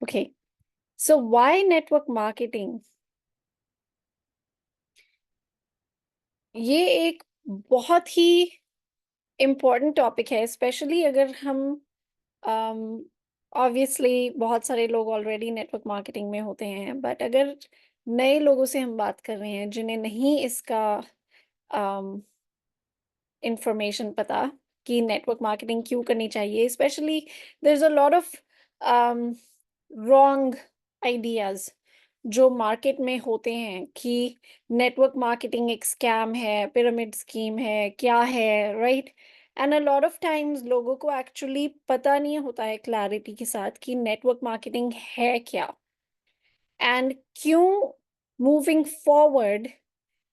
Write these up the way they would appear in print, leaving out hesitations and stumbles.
Okay, so why network marketing? ये एक बहुत ही इम्पोर्टेंट टॉपिक है, स्पेशली अगर हम ऑब्वियसली बहुत सारे लोग ऑलरेडी नेटवर्क मार्केटिंग में होते हैं, बट अगर नए लोगों से हम बात कर रहे हैं जिन्हें नहीं इसका इंफॉर्मेशन पता कि नेटवर्क मार्केटिंग क्यों करनी चाहिए, specially there is a lot of wrong ideas जो मार्केट में होते हैं कि नेटवर्क मार्केटिंग एक स्कैम है, पिरामिड स्कीम है, क्या है, right? And a lot of times लोगों को एक्चुअली पता नहीं होता है क्लैरिटी के साथ कि नेटवर्क मार्केटिंग है क्या एंड क्यों मूविंग फॉरवर्ड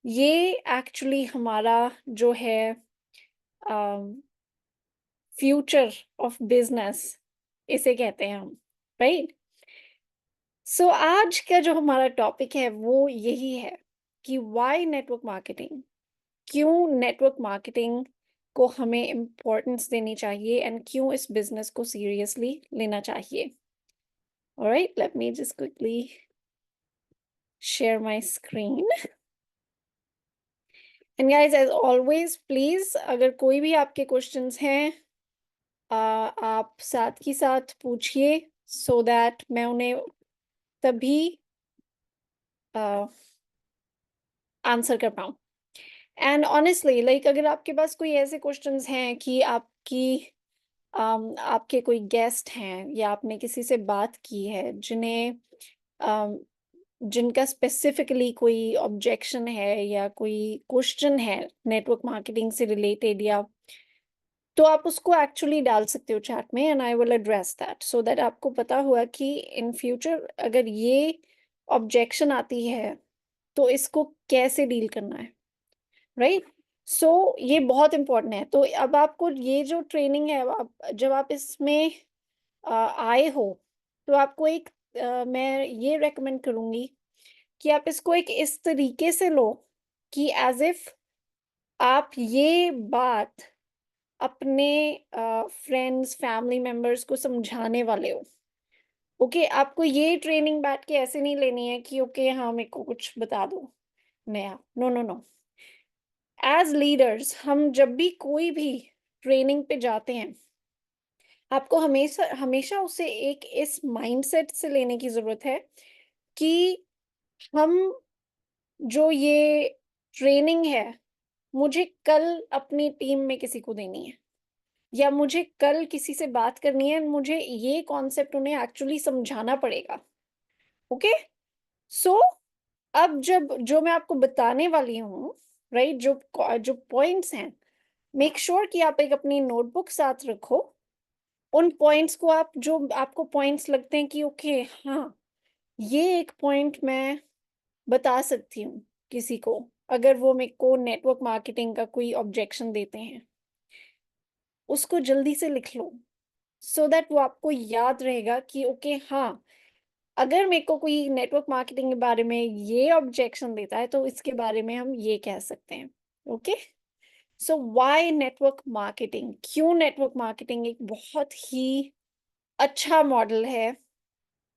ये एक्चुअली हमारा जो है फ्यूचर ऑफ बिजनेस इसे कहते हैं हम, राइट? सो आज का जो हमारा टॉपिक है वो यही है कि व्हाई नेटवर्क मार्केटिंग, क्यों नेटवर्क मार्केटिंग को हमें इम्पोर्टेंस देनी चाहिए एंड क्यों इस बिजनेस को सीरियसली लेना चाहिए। Alright, let me just quickly share my screen and guys as always please अगर कोई भी आपके क्वेश्चंस हैं आप साथ ही साथ पूछिए सो दैट मैं उन्हें तभी आंसर कर पाऊँ। एंड ऑनेस्टली लाइक अगर आपके पास कोई ऐसे क्वेश्चंस हैं कि आपके कोई गेस्ट हैं या आपने किसी से बात की है जिन्हें अम, जिनका स्पेसिफिकली कोई ऑब्जेक्शन है या कोई क्वेश्चन है नेटवर्क मार्केटिंग से रिलेटेड, या तो आप उसको एक्चुअली डाल सकते हो चैट में and I will address that so that आपको पता हुआ कि इन फ्यूचर अगर ये ऑब्जेक्शन आती है तो इसको कैसे डील करना है, राइट? सो ये बहुत इम्पोर्टेंट है। तो अब आपको ये जो ट्रेनिंग है अब आप जब आप इसमें आए हो तो आपको मैं ये रेकमेंड करूँगी कि आप इसको एक इस तरीके से लो कि एज़ इफ आप ये बात अपने फ्रेंड्स, फैमिली मेंबर्स को समझाने वाले हो। ओके, आपको ये ट्रेनिंग बैठ के ऐसे नहीं लेनी है कि ओके हाँ, मेरे को कुछ बता दो नया। No, no, no. As leaders हम जब भी कोई भी ट्रेनिंग पे जाते हैं, आपको हमेशा हमेशा उसे एक इस माइंडसेट से लेने की ज़रूरत है कि हम जो ये ट्रेनिंग है, मुझे कल अपनी टीम में किसी को देनी है या मुझे कल किसी से बात करनी है, मुझे ये कॉन्सेप्ट उन्हें एक्चुअली समझाना पड़ेगा। ओके? सो अब जब जो मैं आपको बताने वाली हूँ, राइट? जो पॉइंट्स हैं, मेक श्योर कि आप एक अपनी नोटबुक साथ रखो। उन पॉइंट्स को आप जो आपको पॉइंट्स लगते हैं कि ओके हाँ, ये एक पॉइंट मैं बता सकती हूँ किसी को, अगर वो मेरे को नेटवर्क मार्केटिंग का कोई ऑब्जेक्शन देते हैं, उसको जल्दी से लिख लो सो दैट वो आपको याद रहेगा कि ओके हाँ, अगर मेरे को कोई नेटवर्क मार्केटिंग के बारे में ये ऑब्जेक्शन देता है तो इसके बारे में हम ये कह सकते हैं। Okay? So why network marketing, क्यों नेटवर्क मार्केटिंग एक बहुत ही अच्छा मॉडल है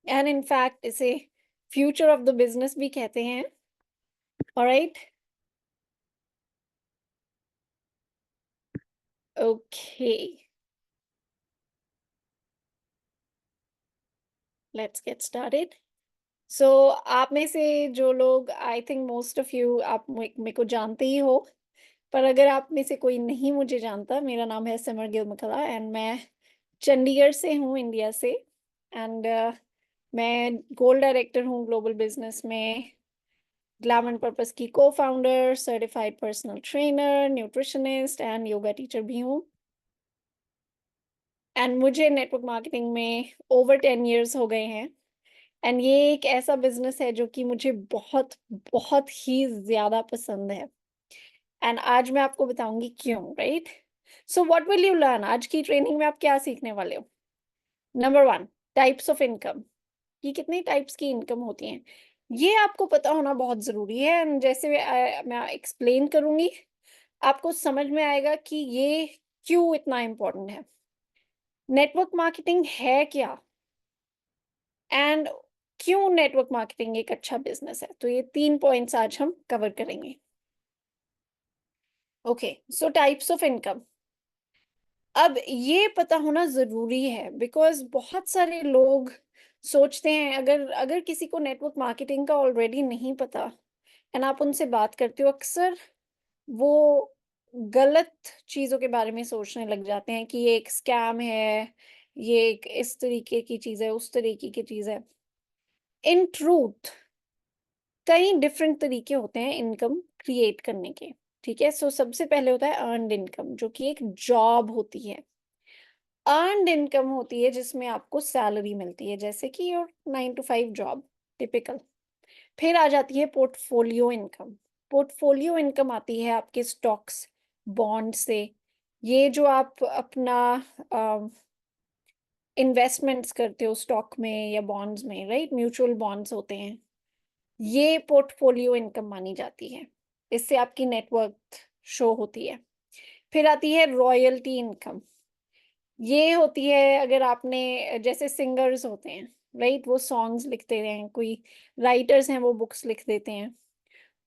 एंड इन फैक्ट इसे फ्यूचर ऑफ द बिजनेस भी कहते हैं। Alright? Okay, let's get started. So आप में से जो लोग, I think most of you, आप मेरे को जानते ही हो, पर अगर आप में से कोई नहीं मुझे जानता, मेरा नाम है सिमर गिल मकला एंड मैं चंडीगढ़ से हूँ, इंडिया से। एंड मैं गोल्ड डायरेक्टर हूँ ग्लोबल बिजनेस में, ग्लैम एंड पर्पस की co-founder, certified personal trainer, nutritionist and yoga teacher भी हूँ। एंड मुझे नेटवर्क मार्केटिंग में ओवर 10 इयर्स हो गए हैं एंड ये एक ऐसा बिज़नेस है जो कि मुझे बहुत, बहुत ही ज़्यादा पसंद है। एंड आज मैं आपको बताऊँगी क्यों, right? So what will you learn? आज की ट्रेनिंग में आप क्या सीखने वाले हो? नंबर 1, टाइप्स ऑफ इनकम, कि कितने टाइप्स की इनकम होती हैं। ये आपको पता होना बहुत ज़रूरी है एंड जैसे मैं एक्सप्लेन करूँगी, आपको समझ में आएगा कि ये क्यों इतना इम्पोर्टेंट है। नेटवर्क मार्केटिंग है क्या? एंड क्यों नेटवर्क मार्केटिंग एक अच्छा बिज़नेस है? तो ये 3 पॉइंट्स आज हम कवर करेंगे। Okay, so types of income. अब ये पता होना ज़रूरी है बिकॉज़ बहुत सारे लोग सोचते हैं, अगर अगर किसी को नेटवर्क मार्केटिंग का ऑलरेडी नहीं पता एंड आप उनसे बात करते हो, अक्सर वो गलत चीज़ों के बारे में सोचने लग जाते हैं कि ये एक स्कैम है, ये एक इस तरीके की चीज़ है, उस तरीके की चीज़ है। इन ट्रूथ कई डिफरेंट तरीके होते हैं इनकम क्रिएट करने के, ठीक है? सो सबसे पहले होता है अर्न्ड इनकम, जो कि एक जॉब होती है। अर्न्ड इनकम होती है जिसमें आपको सैलरी मिलती है, जैसे कि योर 9 टू 5 जॉब, टिपिकल। फिर आ जाती है पोर्टफोलियो इनकम। पोर्टफोलियो इनकम आती है आपके स्टॉक्स, बॉन्ड से। ये जो आप अपना इन्वेस्टमेंट्स करते हो स्टॉक में या बॉन्ड्स में, राइट? म्यूचुअल बॉन्ड्स होते हैं। ये पोर्टफोलियो इनकम मानी जाती है। इससे आपकी नेटवर्थ शो होती है। फिर आती है रॉयल्टी इनकम। ये होती है अगर आपने, जैसे सिंगर्स होते हैं, राइट? वो सॉन्ग्स लिखते हैं, कोई राइटर्स हैं वो बुक्स लिख देते हैं।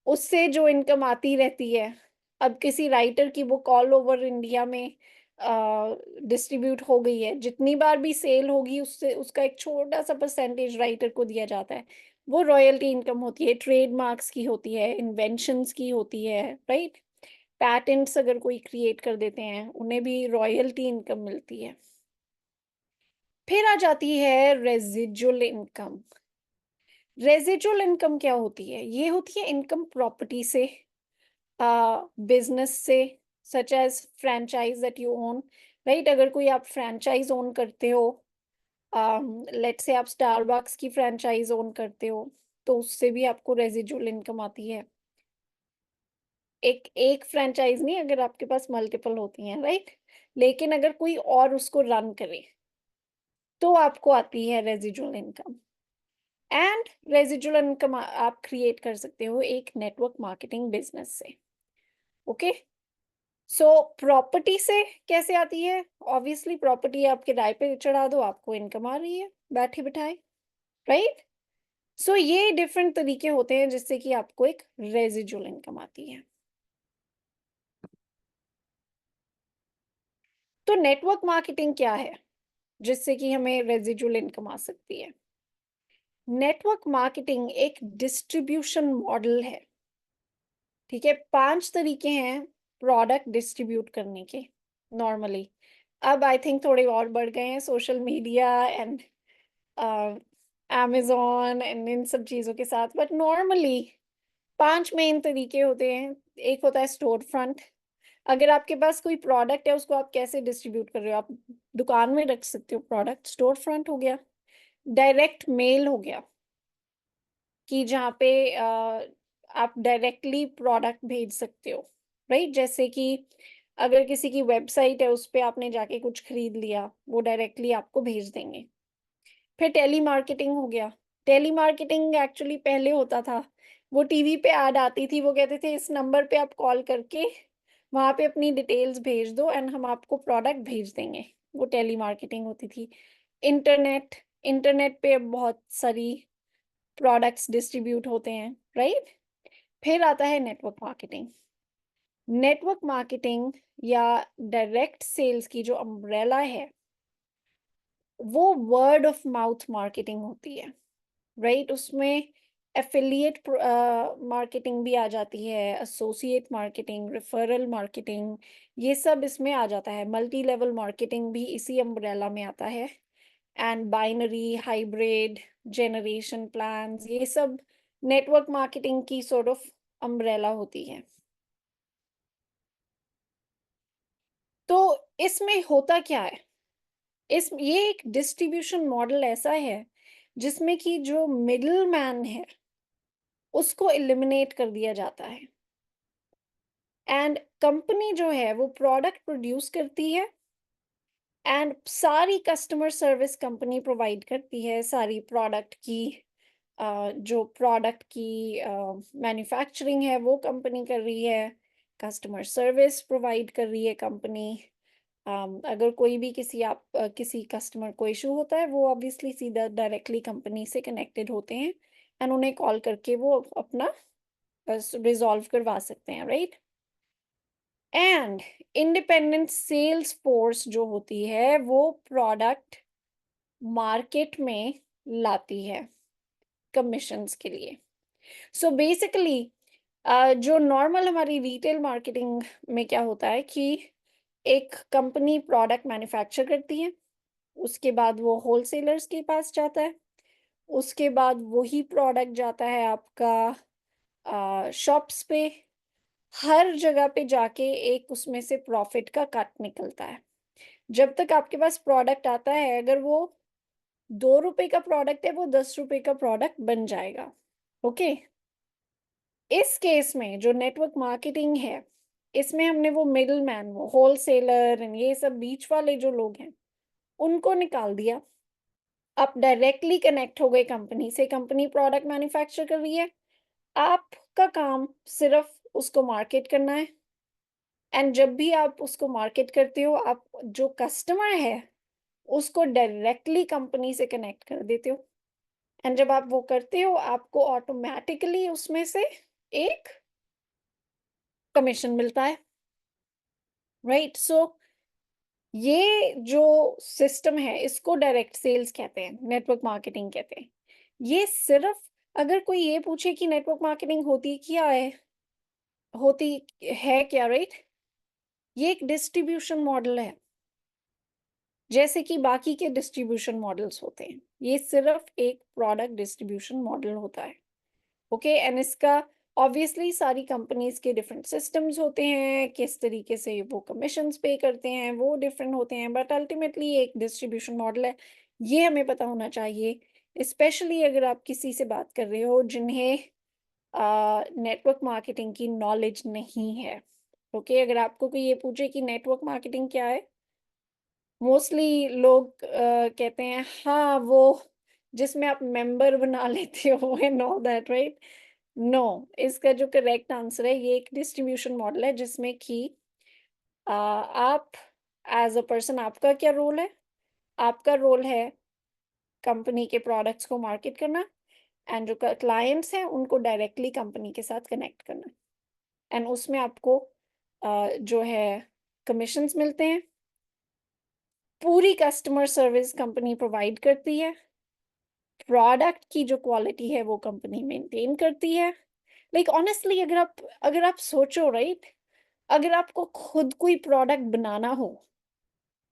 उससे जो इनकम आती रहती है, अब किसी राइटर की बुक ऑल ओवर इंडिया में डिस्ट्रीब्यूट हो गई है, जितनी बार भी सेल होगी उससे उसका एक छोटा-सा परसेंटेज राइटर को दिया जाता है। वो रॉयल्टी इनकम होती है, ट्रेडमार्क्स की होती है, इन्वेंशंस की होती है, राइट? पैटेंट्स अगर कोई क्रिएट कर देते हैं, उन्हें भी रॉयल्टी इनकम मिलती है। फिर आ जाती है रेज़िडुअल इनकम। रेज़िडुअल इनकम क्या होती है? ये होती है इनकम प्रॉपर्टी से, बिज़नेस से, such as franchise that you own, right? अगर कोई आप फ्रैंचाइज़ ओन करते हो, लेट्स से आप स्टारबक्स की फ्रैंचाइज़ ओन करते हो, तो उससे भी आपको रेज़िडुअल इनकम आती है। एक एक फ्रैंचाइज़ नहीं, अगर आपके पास मल्टीपल होती हैं, राइट? लेकिन अगर कोई और उसको रन करे, तो आपको आती है रेज़िडुअल इनकम। एंड रेज़िडुअल इनकम आप क्रिएट कर सकते हो एक नेटवर्क मार्केटिंग बिज़नेस से, ओके? सो प्रॉपर्टी से कैसे आती है? ऑब्वियसली प्रॉपर्टी आप किराए पे चढ़ा दो, आपको इनकम आ रही है, बैठे-बिठाए, राइट? सो ये डिफरेंट तरीके होते हैं जिससे कि आपको एक रेज़िडुअल इनकम आती है। तो नेटवर्क मार्केटिंग क्या है, जिससे कि हमें रेज़िडुअल इनकम आ सकती है? नेटवर्क मार्केटिंग एक डिस्ट्रीब्यूशन मॉडल है, ठीक है? 5 तरीके हैं प्रोडक्ट डिस्ट्रीब्यूट करने के नॉर्मली। अब आई थिंक थोड़े और बढ़ गए हैं, social media and Amazon and in सब चीज़ों के साथ, बट नॉर्मली 5 मेन तरीके होते हैं। एक होता है स्टोर फ्रंट। अगर आपके पास कोई प्रोडक्ट है, उसको आप कैसे डिस्ट्रीब्यूट कर रहे हो? आप दुकान में रख सकते हो प्रोडक्ट, स्टोर फ्रंट हो गया। डायरेक्ट मेल हो गया कि जहाँ पे आप डायरेक्टली प्रोडक्ट भेज सकते हो, राइट? जैसे कि अगर किसी की वेबसाइट है, उस पे आपने जाके कुछ खरीद लिया, वो डायरेक्टली आपको भेज देंगे। फिर टेलीमार्केटिंग हो गया। टेलीमार्केटिंग एक्चुअली पहले होता था, वो टीवी पे ऐड आती थी, वो कहते थे इस नंबर पे आप कॉल करके वहाँ पे अपनी डिटेल्स भेज दो एंड हम आपको प्रोडक्ट भेज देंगे। वो टेलीमार्केटिंग होती थी। इंटरनेट इंटरनेट पे अब बहुत सारी प्रोडक्ट्स डिस्ट्रीब्यूट होते हैं, राइट? फिर आता है नेटवर्क मार्केटिंग। नेटवर्क मार्केटिंग या डायरेक्ट सेल्स की जो अम्ब्रेला है, वो वर्ड ऑफ माउथ मार्केटिंग होती है, राइट? उसमें एफिलिएट मार्केटिंग भी आ जाती है, एसोसिएट मार्केटिंग, रेफरल मार्केटिंग, ये सब इसमें आ जाता है। मल्टी लेवल मार्केटिंग भी इसी अम्ब्रेला में आता है। And binary, hybrid, generation plans, ये सब नेटवर्क मार्केटिंग की सॉर्ट ऑफ अम्ब्रेला होती है। तो इसमें होता क्या है? इस ये एक डिस्ट्रीब्यूशन मॉडल ऐसा है जिसमें कि जो मिडलमैन है, उसको एलिमिनेट कर दिया जाता है एंड कंपनी जो है वो प्रोडक्ट प्रोड्यूस करती है एंड सारी कस्टमर सर्विस कंपनी प्रोवाइड करती है, सारी प्रोडक्ट की जो प्रोडक्ट की मैन्युफैक्चरिंग है वो कंपनी कर रही है, कस्टमर सर्विस प्रोवाइड कर रही है कंपनी, अगर कोई भी किसी कस्टमर को इशू होता है, वो ऑब्वियसली सीधा डायरेक्टली कंपनी से कनेक्टेड होते हैं एंड उन्हें कॉल करके वो अपना रिजॉल्व करवा सकते हैं, right? And independent sales force जो होती है वो प्रोडक्ट मार्केट में लाती है कमीशंस के लिए। सो बेसिकली जो नॉर्मल हमारी रिटेल मार्केटिंग में क्या होता है कि एक कंपनी प्रोडक्ट मैन्युफैक्चर करती है, उसके बाद वो होलसेलर्स के पास जाता है, उसके बाद वही प्रोडक्ट जाता है आपका शॉप्स पे, हर जगह पे जाके एक उसमें से प्रॉफिट का कट निकलता है। जब तक आपके पास प्रोडक्ट आता है, अगर वो 2 रुपए का प्रोडक्ट है, वो 10 रुपए का प्रोडक्ट बन जाएगा, ओके? इस केस में जो नेटवर्क मार्केटिंग है, इसमें हमने वो मिडलमैन, वो होलसेलर एंड ये सब बीच वाले जो लोग हैं, उनको निकाल दिया। आप डायरेक्टली कनेक्ट हो गए कंपनी से, कंपनी प्रोडक्ट मैन्युफैक्चर कर रही है, आपका काम सिर्फ उसको मार्केट करना है एंड जब भी आप उसको मार्केट करते हो, आप जो कस्टमर है, उसको डायरेक्टली कंपनी से कनेक्ट कर देते हो एंड जब आप वो करते हो, आपको ऑटोमैटिकली उसमें से एक कमीशन मिलता है, राइट? सो ये जो सिस्टम है, इसको डायरेक्ट सेल्स कहते हैं, नेटवर्क मार्केटिंग कहते हैं। ये सिर्फ अगर कोई ये पूछे कि नेटवर्क मार्केटिंग होती है क्या, राइट? ये एक डिस्ट्रीब्यूशन मॉडल है, जैसे कि बाकी के डिस्ट्रीब्यूशन मॉडल्स होते हैं। ये सिर्फ एक प्रोडक्ट डिस्ट्रीब्यूशन मॉडल होता है, ओके? एंड इसका ऑब्वियसली सारी कंपनीज के डिफरेंट सिस्टम्स होते हैं, किस तरीके से वो कमीशंस पे करते हैं, वो डिफरेंट होते हैं, बट अल्टीमेटली एक डिस्ट्रीब्यूशन मॉडल है। ये हमें पता होना चाहिए, स्पेशली अगर आप किसी से बात कर रहे हो जिन्हें नेटवर्क मार्केटिंग की नॉलेज नहीं है, ओके? अगर आपको कोई ये पूछे कि नेटवर्क मार्केटिंग क्या है, मोस्टली लोग कहते हैं हाँ, वो जिसमें आप मेंबर बना लेते हो and all that, right? No, इसका जो करेक्ट आंसर है, ये एक डिस्ट्रीब्यूशन मॉडल है जिसमें कि आप एज अ पर्सन, आपका क्या रोल है? आपका रोल है कंपनी के प्रोडक्ट्स को मार्केट करना एंड जो क्लाइंट्स हैं उनको डायरेक्टली कंपनी के साथ कनेक्ट करना एंड उसमें आपको जो है कमीशंस मिलते हैं। पूरी कस्टमर सर्विस कंपनी प्रोवाइड करती है, प्रोडक्ट की जो क्वालिटी है वो कंपनी मेंटेन करती है। लाइक ऑनेस्टली अगर आप सोचो, राइट? अगर आपको खुद कोई प्रोडक्ट बनाना हो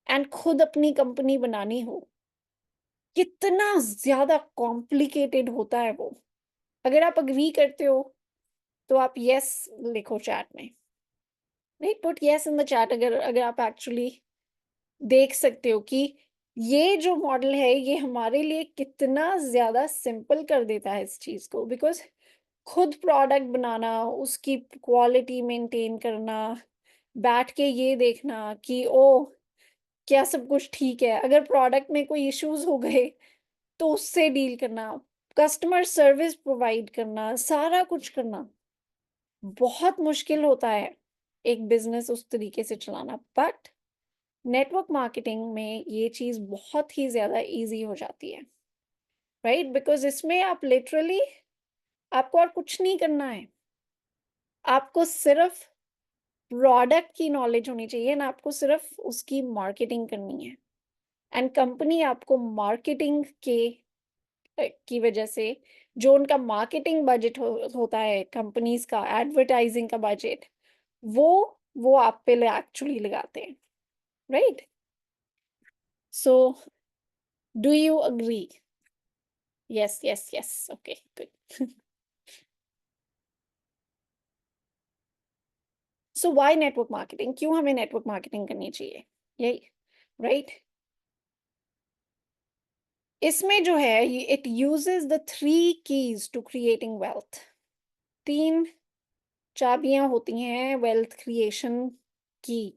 एंड खुद अपनी कंपनी बनानी हो, कितना ज़्यादा कॉम्प्लिकेटेड होता है वो। अगर आप एग्री करते हो, तो आप येस लिखो चैट में, right? Put yes in the chat अगर अगर आप एक्चुअली देख सकते हो कि ये जो मॉडल है, ये हमारे लिए कितना ज़्यादा सिंपल कर देता है इस चीज़ को। बिकॉज़ खुद प्रोडक्ट बनाना, उसकी क्वालिटी मेंटेन करना, बैठ के ये देखना कि ओह! क्या सब कुछ ठीक है? अगर प्रोडक्ट में कोई इश्यूज़ हो गए, तो उससे डील करना, कस्टमर सर्विस प्रोवाइड करना, सारा कुछ करना, बहुत मुश्किल होता है एक बिज़नेस उस तरीके से चलाना। बट नेटवर्क मार्केटिंग में ये चीज़ बहुत ही ज़्यादा ईज़ी हो जाती है, राइट? बिकॉज़ इसमें आप लिटरली आपको और कुछ नहीं करना है। आपको सिर्फ़ प्रोडक्ट की नॉलेज होनी चाहिए एंड आपको सिर्फ़ उसकी मार्केटिंग करनी है। एंड कंपनी आपको मार्केटिंग की वजह से जो उनका मार्केटिंग बजट होता है कंपनीज़ का, एडवर्टाइज़िंग का बजट, वो आप पे एक्चुअली लगाते हैं, right? So do you agree? Yes, yes, yes, okay, good. So why network marketing? क्यों हमें नेटवर्क मार्केटिंग करनी चाहिए? यही, राइट? इसमें जो है, ये it uses the three keys to creating wealth. तीन चाबियां होती हैं वेल्थ क्रिएशन की,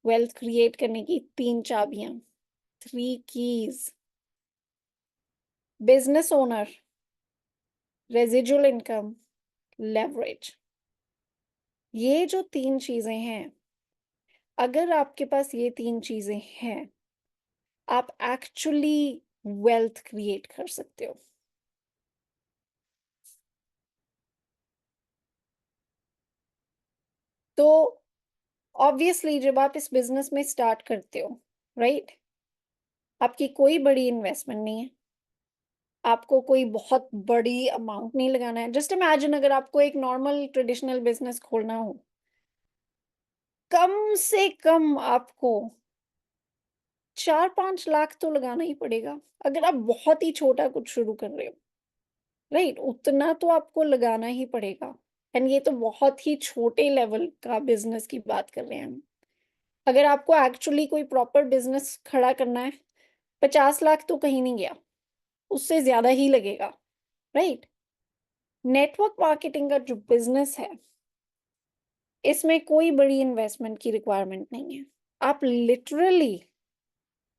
वेल्थ क्रिएट करने की तीन चाबियां, three keys. Business owner, residual income, leverage. ये जो तीन चीजें हैं, अगर आपके पास ये 3 चीज़ें हैं, आप एक्चुअली वेल्थ क्रिएट कर सकते हो। तो ऑब्वियसली जब आप इस बिज़नेस में स्टार्ट करते हो, राइट? आपकी कोई बड़ी इन्वेस्टमेंट नहीं है। आपको कोई बहुत बड़ी अमाउंट नहीं लगाना है। जस्ट इमेजिन अगर आपको एक नॉर्मल ट्रेडिशनल बिज़नेस खोलना हो, कम से कम आपको 4-5 लाख तो लगाना ही पड़ेगा, अगर आप बहुत ही छोटा कुछ शुरू कर रहे हो, राइट? उतना तो आपको लगाना ही पड़ेगा एंड ये तो बहुत ही छोटे लेवल का बिज़नेस की बात कर रहे हैं हम। अगर आपको एक्चुअली कोई प्रॉपर बिज़नेस खड़ा करना है, 50 लाख तो कहीं नहीं गया, उससे ज़्यादा ही लगेगा, राइट? नेटवर्क मार्केटिंग का जो बिज़नेस है, इसमें कोई बड़ी इन्वेस्टमेंट की रिक्वायरमेंट नहीं है। आप लिटरली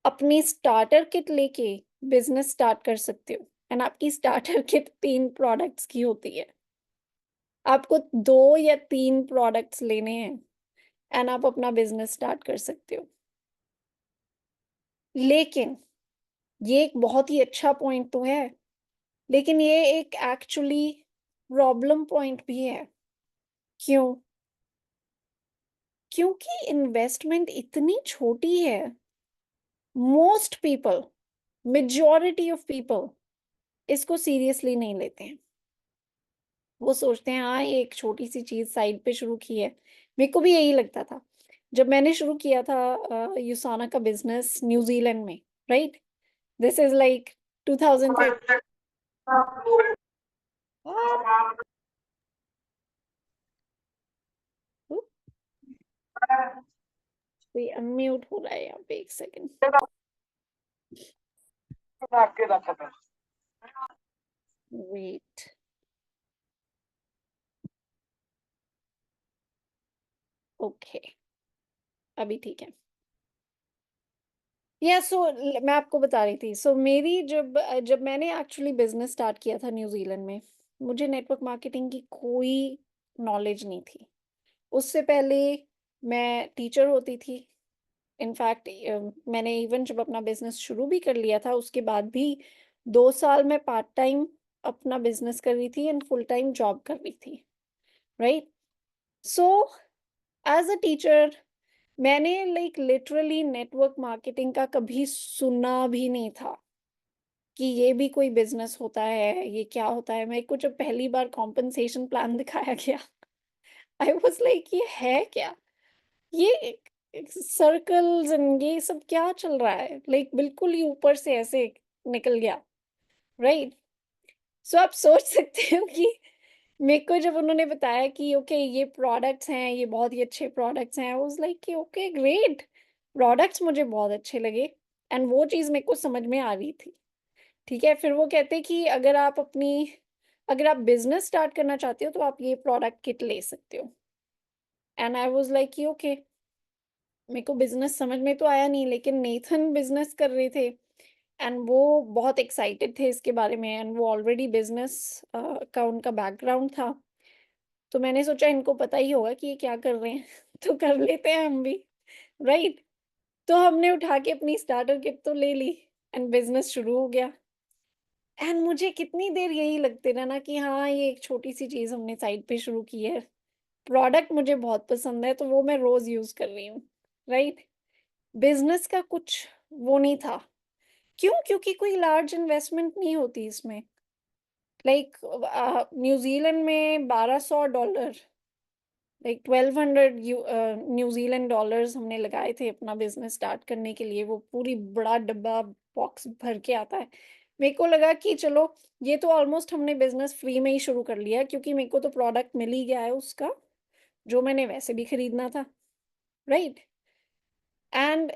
अपनी स्टार्टर किट लेके बिज़नेस स्टार्ट कर सकते हो एंड आपकी स्टार्टर किट 3 प्रोडक्ट्स की होती है। आपको 2 या 3 प्रोडक्ट्स लेने हैं एंड आप अपना बिज़नेस स्टार्ट कर सकते हो। लेकिन ये एक बहुत ही अच्छा पॉइंट तो है, लेकिन ये एक एक्चुअली प्रॉब्लम पॉइंट भी है। क्यों? क्योंकि इन्वेस्टमेंट इतनी छोटी है, most people, majority of people इसको सीरियसली नहीं लेते हैं। वो सोचते हैं हाँ, ये एक छोटी-सी चीज़ साइड पे शुरू की है। मेरे को भी यही लगता था। जब मैंने शुरू किया था यूसाना का बिज़नेस न्यूज़ीलैंड में, राइट? This is like 2013। हाँ, कोई अनम्यूट हो रहा है यहाँ पे, 1 सेकंड। वेट। ओके, अभी ठीक है। या सो मैं आपको बता रही थी। सो मेरी जब मैंने एक्चुअली बिज़नेस स्टार्ट किया था न्यूज़ीलैंड में, मुझे नेटवर्क मार्केटिंग की कोई नॉलेज नहीं थी। उससे पहले मैं टीचर होती थी। इनफैक्ट मैंने इवन जब अपना बिज़नेस शुरू भी कर लिया था, उसके बाद भी 2 साल मैं पार्ट टाइम अपना बिज़नेस कर रही थी एंड फुल टाइम जॉब कर रही थी, right? So as a teacher मैंने लाइक लिटरली नेटवर्क मार्केटिंग का कभी सुना भी नहीं था कि ये भी कोई बिज़नेस होता है, ये क्या होता है? मेरे को जब पहली बार कॉम्पेंसेशन प्लान दिखाया गया, आई वाज़ लाइक ये है क्या? ये सर्कल्स एंड ये सब क्या चल रहा है? लाइक बिल्कुल ही ऊपर से ऐसे निकल गया, राइट? सो आप सोच सकते हो कि मेरे को जब उन्होंने बताया कि ओके ये प्रोडक्ट्स हैं, ये बहुत ही अच्छे प्रोडक्ट्स हैं, आई वाज़ लाइक कि ओके ग्रेट। प्रोडक्ट्स मुझे बहुत अच्छे लगे एंड वो चीज़ मेरे को समझ में आ रही थी, ठीक है? फिर वो कहते कि अगर आप बिज़नेस स्टार्ट करना चाहते हो तो आप ये प्रोडक्ट किट ले सकते हो एंड आई वाज़ लाइक कि ओके। मेरे को बिज़नेस समझ में तो आया नहीं, लेकिन नेथन बिज़नेस कर रहे थे एंड वो बहुत एक्साइटेड थे इसके बारे में एंड वो ऑलरेडी बिज़नेस का उनका बैकग्राउंड था। तो मैंने सोचा इनको पता ही होगा कि ये क्या कर रहे हैं तो कर लेते हैं हम भी, राइट? तो हमने उठा के अपनी स्टार्टर किट तो ले ली एंड बिज़नेस शुरू हो गया। एंड मुझे कितनी देर यही लगते रहा ना कि हाँ, ये एक छोटी-सी चीज़ हमने साइड पे शुरू की है। प्रोडक्ट मुझे बहुत पसंद है तो वो मैं रोज़ यूज़ कर रही हूँ, राइट? बिज़नेस का कुछ वो नहीं था। क्यों? क्योंकि कोई लार्ज इन्वेस्टमेंट नहीं होती इसमें। लाइक न्यूज़ीलैंड में $1200, लाइक 1200 न्यूज़ीलैंड डॉलर्स हमने लगाए थे अपना बिज़नेस स्टार्ट करने के लिए। वो पूरी बड़ा डब्बा बॉक्स भर के आता है। मेरे को लगा कि चलो ये तो ऑलमोस्ट हमने बिज़नेस फ्री में ही शुरू कर लिया है, क्योंकि मेरे को तो प्रोडक्ट मिल ही गया है उसका, जो मैंने वैसे भी खरीदना था, राइट? एंड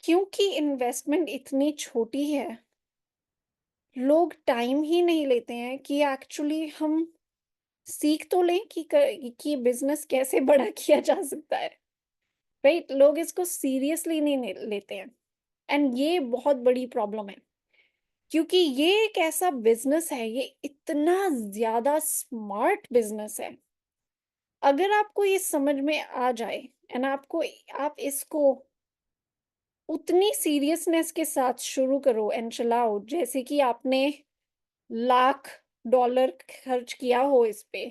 क्योंकि इन्वेस्टमेंट इतनी छोटी है, लोग टाइम ही नहीं लेते हैं कि एक्चुअली हम सीख तो लें कि बिज़नेस कैसे बड़ा किया जा सकता है, राइट? लोग इसको सीरियसली नहीं लेते हैं एंड ये बहुत बड़ी प्रॉब्लम है, क्योंकि ये एक ऐसा बिज़नेस है, ये इतना ज़्यादा स्मार्ट बिज़नेस है। अगर आपको ये समझ में आ जाए एंड आप इसको उतनी सीरियसनेस के साथ शुरू करो एंड चलाओ जैसे कि आपने लाख डॉलर खर्च किया हो इस पे।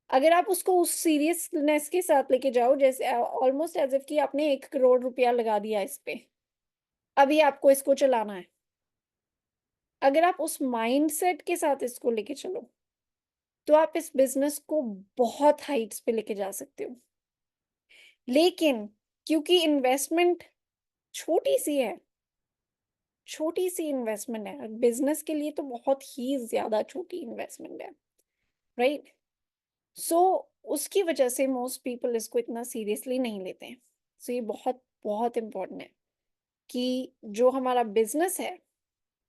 अगर आप उसको उस सीरियसनेस के साथ लेके जाओ जैसे ऑलमोस्ट एज़ इफ कि आपने 1 करोड़ रुपया लगा दिया इस पे, अभी आपको इसको चलाना है। अगर आप उस माइंडसेट के साथ इसको लेके चलो, तो आप इस बिज़नेस को बहुत हाइट्स पे लेके जा सकते हो। लेकिन क्योंकि इन्वेस्टमेंट छोटी-सी है, छोटी-सी इन्वेस्टमेंट है, बिज़नेस के लिए तो बहुत ही ज़्यादा छोटी इन्वेस्टमेंट है, राइट? सो उसकी वजह से मोस्ट पीपल इसको इतना सीरियसली नहीं लेते हैं। सो ये बहुत, बहुत इम्पोर्टेंट है कि जो हमारा बिज़नेस है,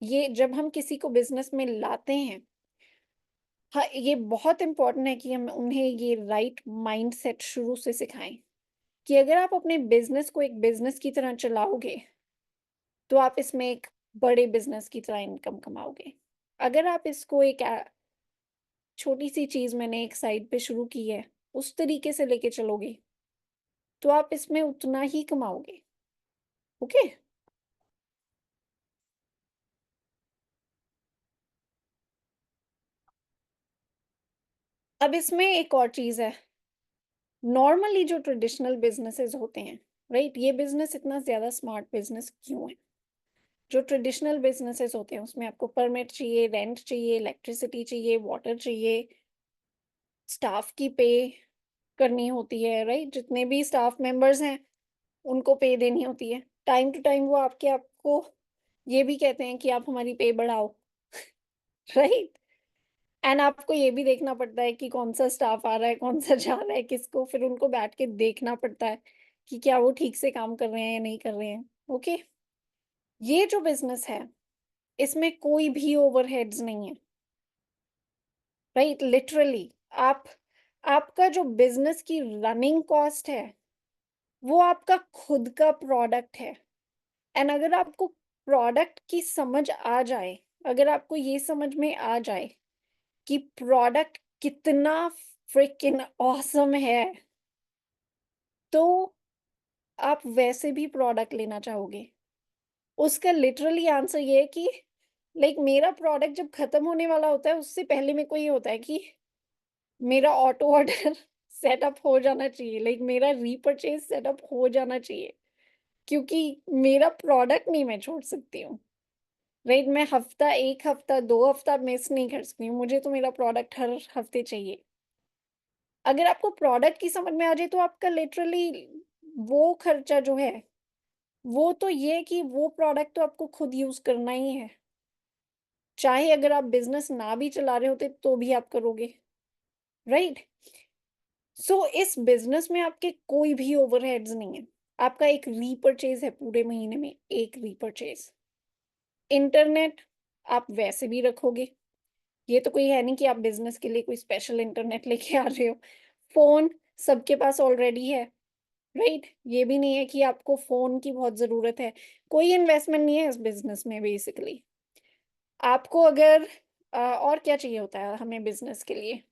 ये जब हम किसी को बिज़नेस में लाते हैं, हाँ, ये बहुत इम्पोर्टेंट है कि हम उन्हें ये राइट माइंडसेट शुरू से सिखाएँ कि अगर आप अपने बिज़नेस को एक बिज़नेस की तरह चलाओगे, तो आप इसमें एक बड़े बिज़नेस की तरह इनकम कमाओगे। अगर आप इसको एक छोटी-सी चीज़ मैंने एक साइड पे शुरू की है, उस तरीके से लेके चलोगे, तो आप इसमें उतना ही कमाओगे, ओके? अब इसमें एक और चीज़ है, नॉर्मली जो ट्रेडिशनल बिज़नेसेस होते हैं, राइट? ये बिज़नेस इतना ज़्यादा स्मार्ट बिज़नेस क्यों है? जो ट्रेडिशनल बिज़नेसेस होते हैं, उसमें आपको परमिट चाहिए, रेंट चाहिए, इलेक्ट्रिसिटी चाहिए, वाटर चाहिए, स्टाफ की पे करनी होती है, राइट? जितने भी स्टाफ मेंबर्स हैं, उनको पे देनी होती है। टाइम टू टाइम वो आपको ये भी कहते हैं कि आप हमारी पे बढ़ाओ, राइट? एंड आपको ये भी देखना पड़ता है कि कौन-सा स्टाफ आ रहा है, कौन-सा जा रहा है, किसको फिर उनको बैठ के देखना पड़ता है कि क्या वो ठीक से काम कर रहे हैं या नहीं कर रहे हैं, ओके? ये जो बिज़नेस है, इसमें कोई भी ओवरहेड्स नहीं है, राइट? लिटरली आप आपका जो बिज़नेस की रनिंग कॉस्ट है, वो आपका खुद का प्रोडक्ट है। एंड अगर आपको प्रोडक्ट की समझ आ जाए, अगर आपको ये समझ में आ जाए कि प्रोडक्ट कितना फ्रिकिंग ऑसम है, तो आप वैसे भी प्रोडक्ट लेना चाहोगे। उसका लिटरली आंसर ये है कि लाइक मेरा प्रोडक्ट जब खत्म होने वाला होता है, उससे पहले मेरे को ये होता है कि मेरा ऑटो ऑर्डर सेटअप हो जाना चाहिए, लाइक मेरा रीपरचेज़ सेटअप हो जाना चाहिए, क्योंकि मेरा प्रोडक्ट नहीं मैं छोड़ सकती हूँ। राइट? मैं हफ़्ता 1 हफ़्ता, 2 हफ़्ता मिस नहीं कर सकती हूँ, मुझे तो मेरा प्रोडक्ट हर हफ़्ते चाहिए। अगर आपको प्रोडक्ट की समझ में आ जाए तो आपका लिटरली वो खर्चा जो है, वो तो ये है कि वो प्रोडक्ट तो आपको खुद यूज़ करना ही है। चाहे अगर आप बिज़नेस ना भी चला रहे होते तो भी आप करोगे, राइट? सो इस बिज़नेस में आपके कोई भी ओवरहेड्स नहीं है। आपका एक रीपरचेज़ है पूरे महीने में, 1 रीपरचेज़। इंटरनेट आप वैसे भी रखोगे। ये तो कोई है नहीं कि आप बिज़नेस के लिए कोई स्पेशल इंटरनेट लेके आ रहे हो। फ़ोन सबके पास ऑलरेडी है, राइट? ये भी नहीं है कि आपको फ़ोन की बहुत ज़रूरत है। कोई इन्वेस्टमेंट नहीं है इस बिज़नेस में बेसिकली। आपको अगर और क्या चाहिए होता है हमें बिज़नेस के लिए?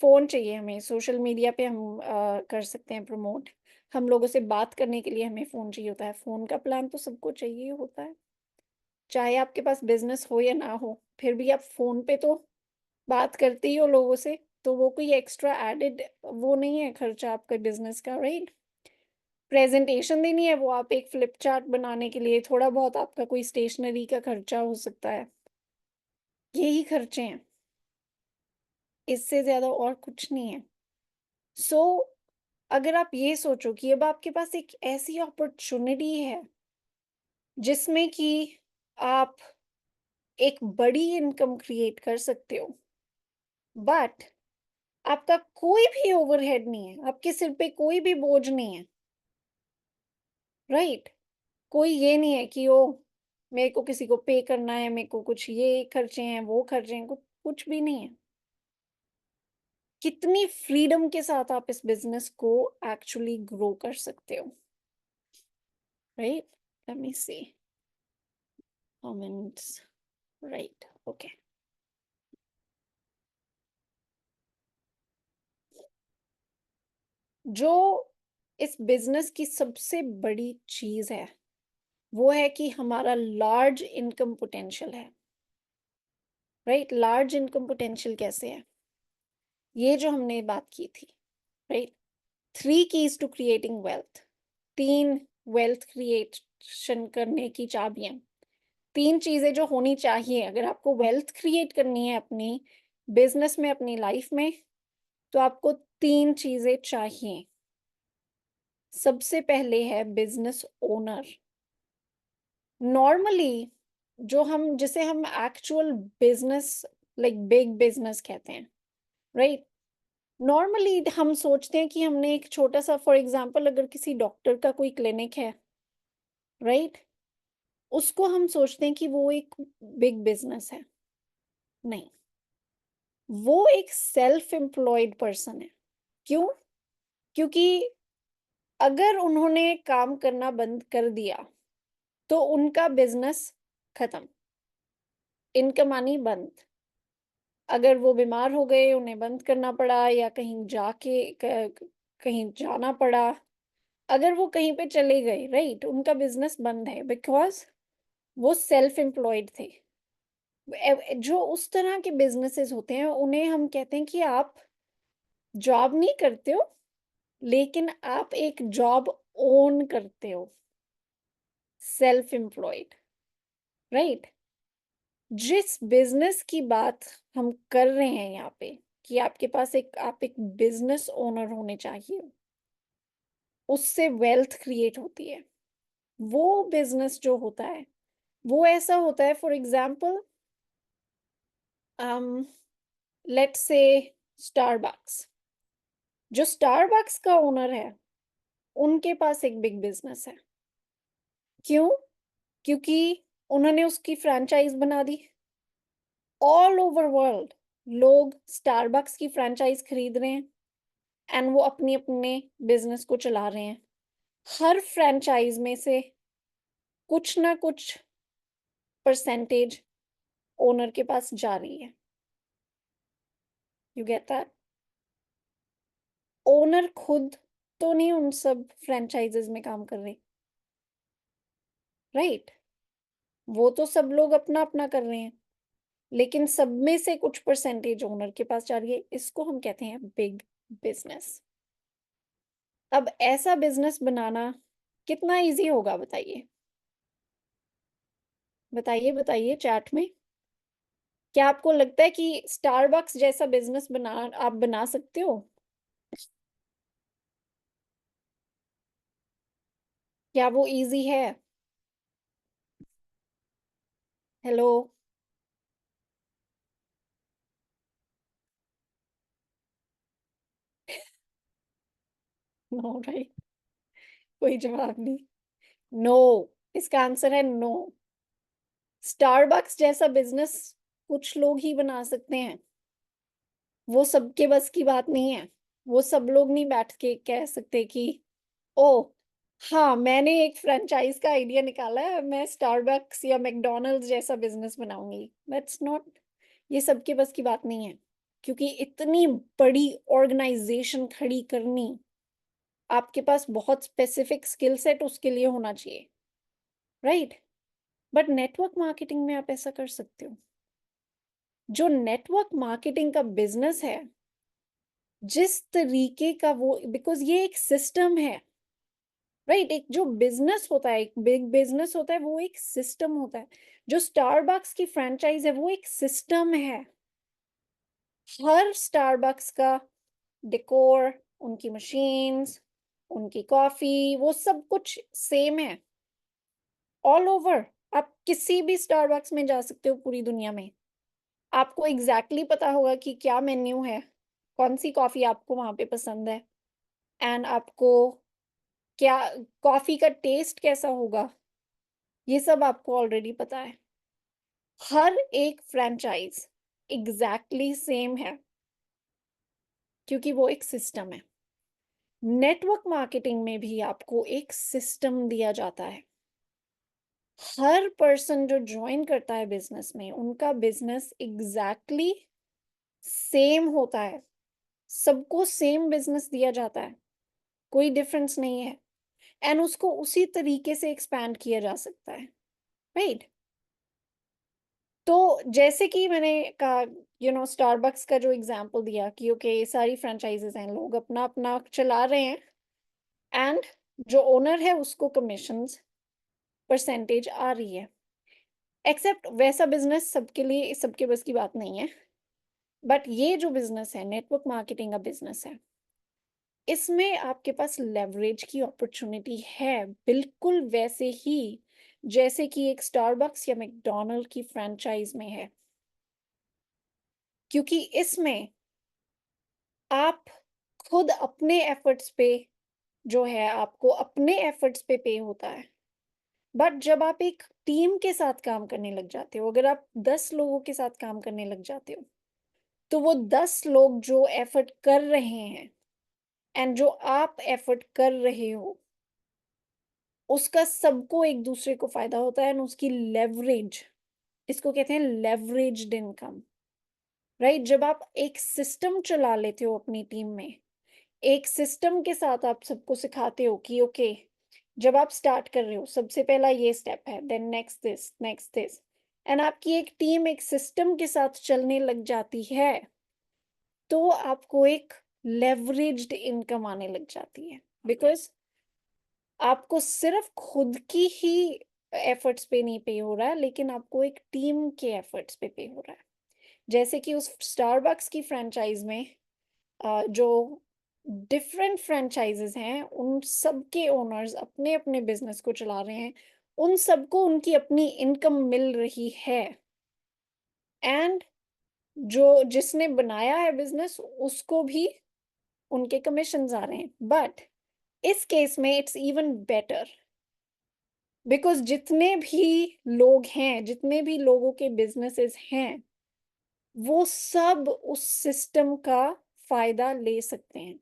फ़ोन चाहिए हमें, सोशल मीडिया पे हम कर सकते हैं प्रमोट। हम लोगों से बात करने के लिए हमें फ़ोन चाहिए होता है। फ़ोन का प्लान तो सबको चाहिए ही होता है। चाहे आपके पास बिज़नेस हो या ना हो, फिर भी आप फ़ोन पे तो बात करते ही हो लोगों से, तो वो कोई एक्स्ट्रा एडेड वो नहीं है खर्चा आपका बिज़नेस का, राइट? प्रेज़ेंटेशन देनी है, वो आप एक फ्लिप चार्ट बनाने के लिए थोड़ा बहुत आपका कोई स्टेशनरी का खर्चा हो सकता है। यही खर्चे हैं, इससे ज़्यादा और कुछ नहीं है। सो अगर आप ये सोचो कि अब आपके पास एक ऐसी अपॉर्च्युनिटी है, जिसमें कि आप एक बड़ी इनकम क्रिएट कर सकते हो, बट आपका कोई भी ओवरहेड नहीं है, आपके सिर पे कोई भी बोझ नहीं है, राइट? कोई ये नहीं है कि ओह! मेरे को किसी को पे करना है, मेरे को कुछ ये खर्चे हैं, वो खर्चे हैं, कुछ भी नहीं है। कितनी फ्रीडम के साथ आप इस बिज़नेस को एक्चुअली ग्रो कर सकते हो, राइट? लेट मी सी कमेंट्स, राइट, ओके। जो इस बिज़नेस की सबसे बड़ी चीज़ है, वो है कि हमारा लार्ज इनकम पोटेंशियल है, राइट? लार्ज इनकम पोटेंशियल कैसे है? ये जो हमने बात की थी, right? 3 keys to creating wealth, 3 wealth creation करने की चाबियाँ, 3 चीज़ें जो होनी चाहिए अगर आपको वेल्थ क्रिएट करनी है अपनी बिज़नेस में, अपनी लाइफ़ में, तो आपको 3 चीज़ें चाहिए। सबसे पहले है बिज़नेस ओनर। नॉर्मली जिसे हम actual business like big business कहते हैं, राइट? नॉर्मली हम सोचते हैं कि हमने एक छोटा-सा फॉर एग्ज़ाम्पल अगर किसी डॉक्टर का कोई क्लिनिक है, राइट? उसको हम सोचते हैं कि वो एक बिग बिज़नेस है। नहीं, वो एक सेल्फ एम्प्लॉयड पर्सन है। क्यों? क्योंकि अगर उन्होंने काम करना बंद कर दिया, तो उनका बिज़नेस खत्म, इनकम आनी बंद। अगर वो बीमार हो गए, उन्हें बंद करना पड़ा या कहीं जाना पड़ा, अगर वो कहीं पे चले गए, राइट? उनका बिज़नेस बंद है बिकॉज़ वो सेल्फ एम्प्लॉयड थे। जो उस तरह के बिज़नेसेस होते हैं, उन्हें हम कहते हैं कि आप जॉब नहीं करते हो, लेकिन आप एक जॉब ओन करते हो, सेल्फ एम्प्लॉयड, राइट? जिस बिज़नेस की बात हम कर रहे हैं यहाँ पे कि आपके पास आप एक बिज़नेस ओनर होने चाहिए, उससे वेल्थ क्रिएट होती है। वो बिज़नेस जो होता है, वो ऐसा होता है for example um, let's say Starbucks. जो स्टारबक्स का ओनर है, उनके पास एक बिग बिज़नेस है। क्यों? क्योंकि उन्होंने उसकी फ्रैंचाइज़ बना दी। ऑल ओवर वर्ल्ड लोग स्टारबक्स की फ्रैंचाइज़ खरीद रहे हैं एंड वो अपने-अपने बिज़नेस को चला रहे हैं। हर फ्रैंचाइज़ में से कुछ ना कुछ परसेंटेज ओनर के पास जा रही है। You get that? ओनर खुद तो नहीं उन सब फ्रैंचाइज़ेज़ में काम कर रहे, राइट? वो तो सब लोग अपना-अपना कर रहे हैं, लेकिन सब में से कुछ परसेंटेज ओनर के पास जा रही है। इसको हम कहते हैं बिग बिज़नेस। अब ऐसा बिज़नेस बनाना कितना ईज़ी होगा बताइए? बताइए, बताइए चैट में। क्या आपको लगता है कि स्टारबक्स जैसा बिज़नेस आप बना सकते हो? क्या वो ईज़ी है? हेलो? No right? कोई जवाब नहीं। नो, इसका आंसर है नो। स्टारबक्स जैसा बिज़नेस कुछ लोग ही बना सकते हैं। वो सबके बस की बात नहीं है। वो सब लोग नहीं बैठ के कह सकते कि ओह! हाँ, मैंने एक फ्रैंचाइज़ का आइडिया निकाला है, मैं स्टारबक्स या मैकडॉनल्ड्स जैसा बिज़नेस बनाऊँगी। दैट्स नॉट ये सबके बस की बात नहीं है। क्योंकि इतनी बड़ी ऑर्गनाइज़ेशन खड़ी करनी, आपके पास बहुत स्पेसिफिक स्किल सेट उसके लिए होना चाहिए, राइट? बट नेटवर्क मार्केटिंग में आप ऐसा कर सकते हो। जो नेटवर्क मार्केटिंग का बिज़नेस है, जिस तरीके का वो बिकॉज़ ये एक सिस्टम है, राइट? एक जो बिज़नेस होता है, एक बिग बिज़नेस होता है, वो एक सिस्टम होता है। जो स्टारबक्स की फ्रैंचाइज़ है, वो एक सिस्टम है। हर स्टारबक्स का डेकोर, उनकी मशीन्स, उनकी कॉफ़ी, वो सब कुछ सेम है, ऑल ओवर। आप किसी भी स्टारबक्स में जा सकते हो पूरी दुनिया में। आपको एग्ज़ैक्टली पता होगा कि क्या मेन्यू है, कौन-सी कॉफ़ी आपको वहाँ पे पसंद है एंड आपको क्या कॉफ़ी का टेस्ट कैसा होगा, ये सब आपको ऑलरेडी पता है। हर एक फ्रैंचाइज़ एग्ज़ैक्टली सेम है क्योंकि वो एक सिस्टम है। नेटवर्क मार्केटिंग में भी आपको एक सिस्टम दिया जाता है। हर पर्सन जो जॉइन करता है बिज़नेस में, उनका बिज़नेस एग्ज़ैक्टली सेम होता है। सबको सेम बिज़नेस दिया जाता है। कोई डिफरेंस नहीं है, एंड उसको उसी तरीके से एक्सपैंड किया जा सकता है, राइट? तो जैसे कि मैंने कहा, स्टारबक्स का जो एग्जांपल दिया कि ओके, सारी फ्रेंचाइजेस हैं, लोग अपना अपना चला रहे हैं, एंड जो ओनर है उसको कमीशंस परसेंटेज आ रही है। एक्सेप्ट वैसा बिजनेस सबके लिए सबके बस की बात नहीं है, बट ये जो बिजनेस है, नेटवर्क मार्केटिंग का बिजनेस है, इसमें आपके पास लेवरेज की अपॉर्चुनिटी है, बिल्कुल वैसे ही जैसे कि एक स्टारबक्स या मैकडॉनल्ड की फ्रेंचाइज में है, क्योंकि इसमें आप खुद अपने एफर्ट्स पे, जो है आपको अपने एफर्ट्स पे पे होता है। बट जब आप एक टीम के साथ काम करने लग जाते हो, अगर आप 10 लोगों के साथ काम करने लग जाते हो, तो वो 10 लोग जो एफर्ट कर रहे हैं एंड जो आप एफर्ट कर रहे हो, उसका सबको एक दूसरे को फायदा होता है, एंड उसकी लेवरेज, इसको कहते हैं लेवरेज्ड इनकम, राइट? जब आप एक सिस्टम चला लेते हो अपनी टीम में, एक सिस्टम के साथ आप सबको सिखाते हो कि ओके, जब आप स्टार्ट कर रहे हो, सबसे पहला ये स्टेप है, देन नेक्स्ट दिस, एंड आपकी एक टीम एक सिस्टम के साथ चलने लग जाती है, तो आपको एक लेवरेज्ड इनकम आने लग जाती है, बिकॉज आपको सिर्फ खुद की ही एफर्ट्स पे नहीं पे हो रहा है, लेकिन आपको एक टीम के एफर्ट्स पे पे हो रहा है। जैसे कि उस स्टारबक्स की फ्रेंचाइज में जो डिफरेंट फ्रेंचाइजेस हैं, उन सब के ओनर्स अपने अपने बिजनेस को चला रहे हैं, उन सबको उनकी अपनी इनकम मिल रही है, एंड जो जिसने बनाया है बिजनेस, उसको भी उनके कमीशंस आ रहे हैं। बट इस केस में इट्स इवन बेटर, बिकॉज जितने भी लोग हैं, जितने भी लोगों के बिजनेसेस हैं, वो सब उस सिस्टम का फायदा ले सकते हैं।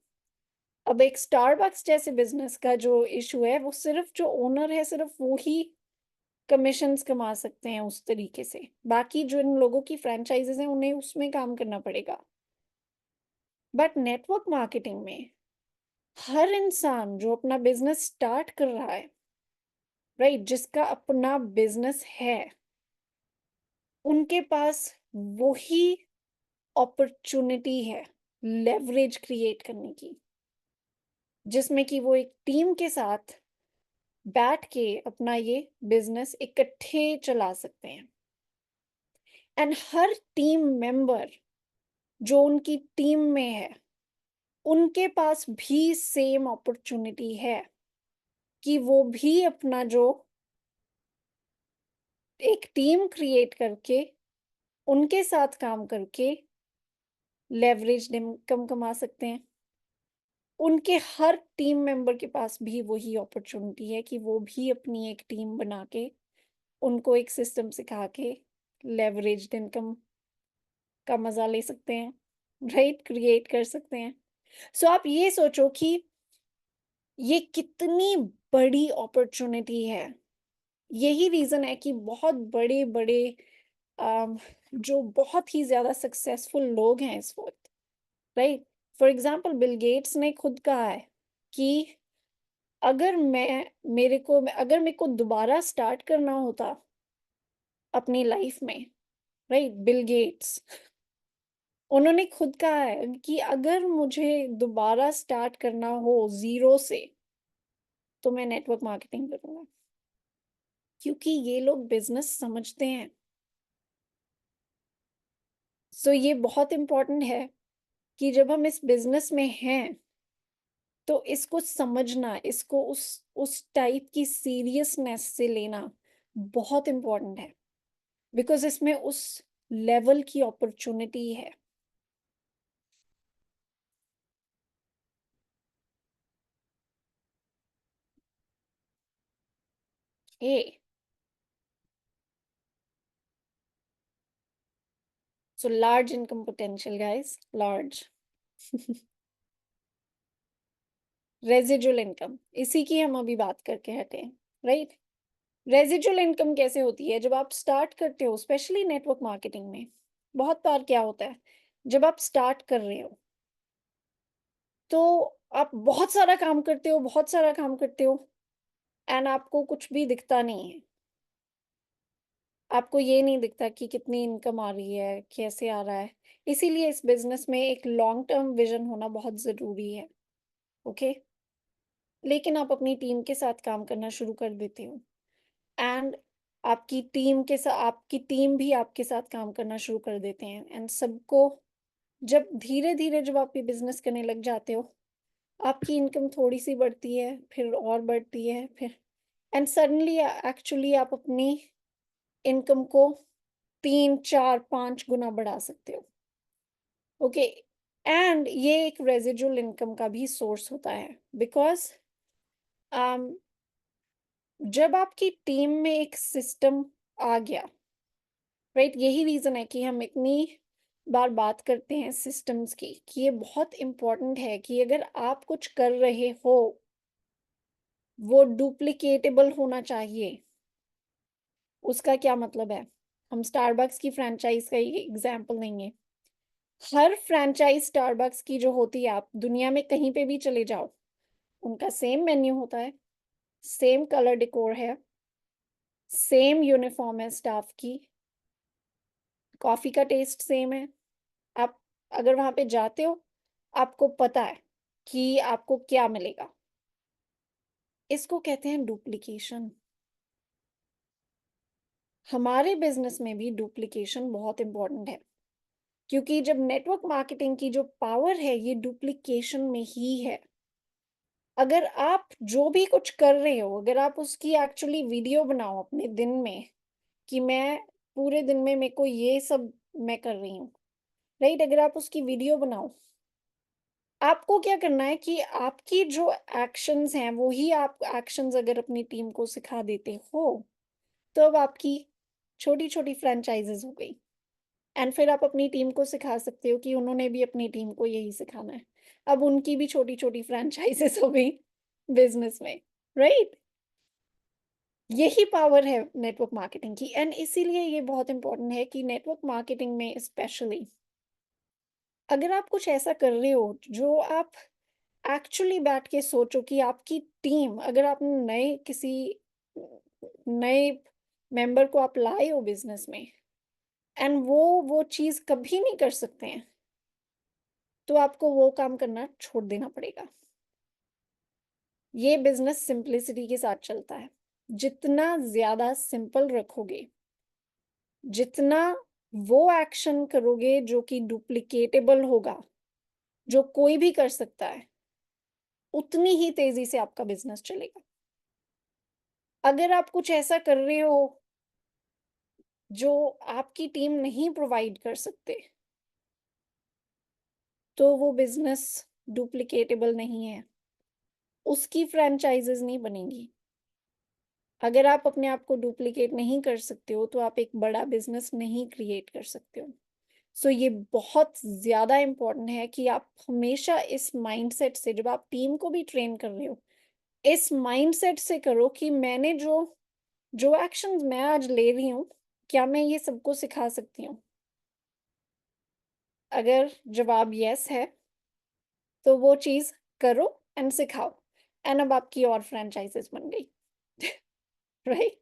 अब एक स्टारबक्स जैसे बिजनेस का जो इशू है, वो सिर्फ जो ओनर है, सिर्फ वो ही कमीशंस कमा सकते हैं उस तरीके से, बाकी जो इन लोगों की फ्रेंचाइजेस हैं उन्हें उसमें काम करना पड़ेगा। बट नेटवर्क मार्केटिंग में हर इंसान जो अपना बिजनेस स्टार्ट कर रहा है, राइट, जिसका अपना बिजनेस है, उनके पास वही अपॉर्चुनिटी है लेवरेज क्रिएट करने की, जिसमें कि वो एक टीम के साथ बैठ के अपना ये बिजनेस इकट्ठे चला सकते हैं, एंड हर टीम मेंबर जो उनकी टीम में है, उनके पास भी सेम अपॉर्चुनिटी है कि वो भी अपना जो एक टीम क्रिएट करके, उनके साथ काम करके लेवरेज्ड इनकम कमा सकते हैं। उनके हर टीम मेंबर के पास भी वही अपॉर्चुनिटी है कि वो भी अपनी एक टीम बना के, उनको एक सिस्टम सिखा के लेवरेज्ड इनकम का मजा ले सकते हैं, राइट, क्रिएट कर सकते हैं। सो आप ये सोचो कि ये कितनी बड़ी अपॉर्चुनिटी है। यही रीजन है कि बहुत बड़े बड़े जो बहुत ही ज्यादा सक्सेसफुल लोग हैं इस वक्त, right, for example Bill Gates ने खुद कहा है कि अगर मेरे को दोबारा स्टार्ट करना होता अपनी लाइफ में, राइट, बिल गेट्स, उन्होंने खुद कहा है कि अगर मुझे दोबारा स्टार्ट करना हो जीरो से, तो मैं नेटवर्क मार्केटिंग करूंगा, क्योंकि ये लोग बिजनेस समझते हैं। सो ये बहुत इम्पोर्टेंट है कि जब हम इस बिजनेस में हैं, तो इसको समझना, इसको उस टाइप की सीरियसनेस से लेना बहुत इम्पोर्टेंट है, बिकॉज इसमें उस लेवल की अपॉर्चुनिटी है। A, so large income potential guys, large. Residual income, इसी की हम अभी बात करके हटे हैं, राइट? रेजिजुअल इनकम कैसे होती है? जब आप स्टार्ट करते हो, स्पेशली नेटवर्क मार्केटिंग में, बहुत बार क्या होता है, जब आप स्टार्ट कर रहे हो, तो आप बहुत सारा काम करते हो, बहुत सारा काम करते हो एंड आपको कुछ भी दिखता नहीं है। आपको ये नहीं दिखता कि कितनी इनकम आ रही है, कैसे आ रहा है। इसीलिए इस बिज़नेस में एक लॉन्ग टर्म विज़न होना बहुत ज़रूरी है, ओके? लेकिन आप अपनी टीम के साथ काम करना शुरू कर देते हो एंड आपकी टीम भी आपके साथ काम करना शुरू कर देते हैं एंड सबको जब धीरे-धीरे जब आप ये बिज़नेस करने लग जाते हो, आपकी इनकम थोड़ी-सी बढ़ती है, फिर और बढ़ती है, फिर एंड सडनली एक्चुअली आप अपनी इनकम को 3, 4, 5 गुना बढ़ा सकते हो। ओके एंड ये एक रेज़िडुअल इनकम का भी सोर्स होता है बिकॉज़ अम, जब आपकी टीम में एक सिस्टम आ गया, राइट? यही रीज़न है कि हम इतनी बार बात करते हैं सिस्टम्स की कि ये बहुत इम्पोर्टेंट है कि अगर आप कुछ कर रहे हो, वो डुप्लिकेटेबल होना चाहिए। उसका क्या मतलब है? हम स्टारबक्स की फ्रैंचाइज़ का ही एग्ज़ाम्पल लेंगे। हर फ्रैंचाइज़ स्टारबक्स की जो होती है, आप दुनिया में कहीं पे भी चले जाओ, उनका सेम मेन्यू होता है, सेम कलर डेकोर है, सेम यूनिफ़ॉर्म है स्टाफ की, कॉफ़ी का टेस्ट सेम है। आप अगर वहाँ पे जाते हो, आपको पता है कि आपको क्या मिलेगा। इसको कहते हैं डुप्लीकेशन। हमारे बिज़नेस में भी डुप्लीकेशन बहुत इम्पोर्टेंट है, क्योंकि जब नेटवर्क मार्केटिंग की जो पावर है, ये डुप्लीकेशन में ही है। अगर आप जो भी कुछ कर रहे हो, अगर आप उसकी एक्चुअली वीडियो बनाओ अपने दिन में कि मैं पूरे दिन में मेरे को ये सब मैं कर रही हूँ, राइट? अगर आप उसकी वीडियो बनाओ, आपको क्या करना है कि आपकी जो एक्शंस हैं, वो ही आप एक्शंस अगर अपनी टीम को सिखा देते हो, तो अब आपकी छोटी-छोटी फ्रैंचाइज़ेज़ हो गई एंड फिर आप अपनी टीम को सिखा सकते हो कि उन्होंने भी अपनी टीम को यही सिखाना है। अब उनकी भी छोटी-छोटी फ्रैंचाइज़ेज़ हो गई बिज़नेस में, राइट? यही पावर है नेटवर्क मार्केटिंग की एंड इसीलिए ये बहुत इम्पोर्टेंट है कि नेटवर्क मार्केटिंग में स्पेशली अगर आप कुछ ऐसा कर रहे हो जो आप एक्चुअली बैठ के सोचो कि आपकी टीम अगर आप नए किसी नए मेंबर को आप लाए हो बिजनेस में एंड वो चीज़ कभी नहीं कर सकते हैं, तो आपको वो काम करना छोड़ देना पड़ेगा। ये बिजनेस सिंपलिसिटी के साथ चलता है। जितना ज़्यादा सिंपल रखोगे, जितना वो एक्शन करोगे जो कि डुप्लिकेटेबल होगा, जो कोई भी कर सकता है, उतनी ही तेज़ी से आपका बिज़नेस चलेगा। अगर आप कुछ ऐसा कर रहे हो, जो आपकी टीम नहीं प्रोवाइड कर सकते, तो वो बिज़नेस डुप्लिकेटेबल नहीं है, उसकी फ्रैंचाइज़ेज़ नहीं बनेंगी। अगर आप अपने आप को डुप्लिकेट नहीं कर सकते हो, तो आप एक बड़ा बिज़नेस नहीं क्रिएट कर सकते हो। सो ये बहुत ज़्यादा इम्पोर्टेंट है कि आप हमेशा इस माइंडसेट से जब आप टीम को भी ट्रेन कर रहे हो, इस माइंडसेट से करो कि मैंने जो जो एक्शंस मैं आज ले रही हूँ, क्या मैं ये सबको सिखा सकती हूँ? अगर जवाब येस है, तो वो चीज़ करो एंड सिखाओ एंड अब आपकी और फ्रैंचाइज़ेज़ बन गई, राइट?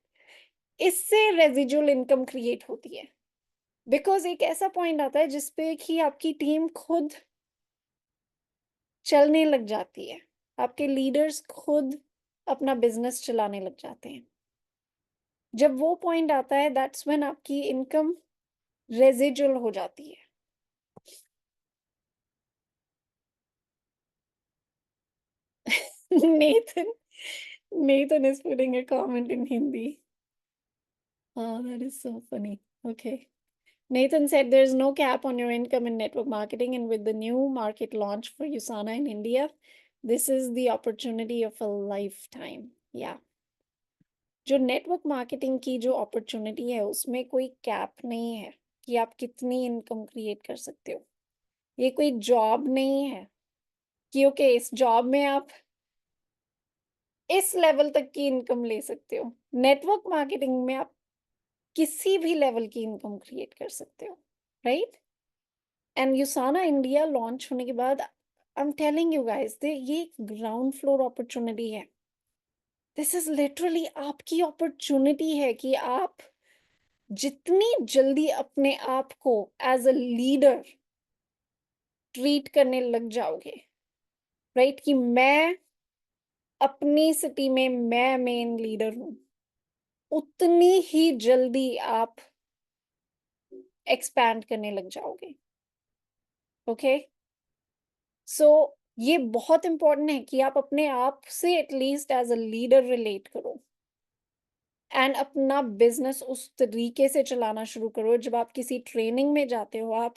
इससे रेज़िडुअल इनकम क्रिएट होती है। बिकॉज़ एक ऐसा पॉइंट आता है जिस पे कि आपकी टीम खुद चलने लग जाती है। आपके लीडर्स खुद अपना बिज़नेस चलाने लग जाते हैं। जब वो पॉइंट आता है दैट्स व्हेन आपकी इनकम रेज़िडुअल हो जाती है। Nathan Nathan is putting a comment in Hindi. Oh, that is so funny. Okay. Nathan said there's no cap on your income in network marketing, and with the new market launch for USANA in India, this is the opportunity of a lifetime. Yeah. जो network marketing की जो opportunity है उसमें कोई cap नहीं है कि आप कितनी इनकम क्रिएट कर सकते हो। ये कोई जॉब नहीं है कि ओके इस जॉब में आप इस लेवल तक की इनकम ले सकते हो। नेटवर्क मार्केटिंग में आप किसी भी लेवल की इनकम क्रिएट कर सकते हो, राइट? एंड यूसाना इंडिया लॉन्च होने के बाद I am telling you guys, ये ग्राउंड फ्लोर अपॉर्चुनिटी है। दिस इज लिटरली आपकी अपॉर्चुनिटी है कि आप जितनी जल्दी अपने आप को एज अ लीडर ट्रीट करने लग जाओगे, राइट, कि मैं अपनी सिटी में मैं मेन लीडर हूं, उतनी ही जल्दी आप एक्सपैंड करने लग जाओगे। ओके, सो ये बहुत इंपॉर्टेंट है कि आप अपने आप से at least as a leader relate करो एंड अपना बिजनेस उस तरीके से चलाना शुरू करो। जब आप किसी ट्रेनिंग में जाते हो, आप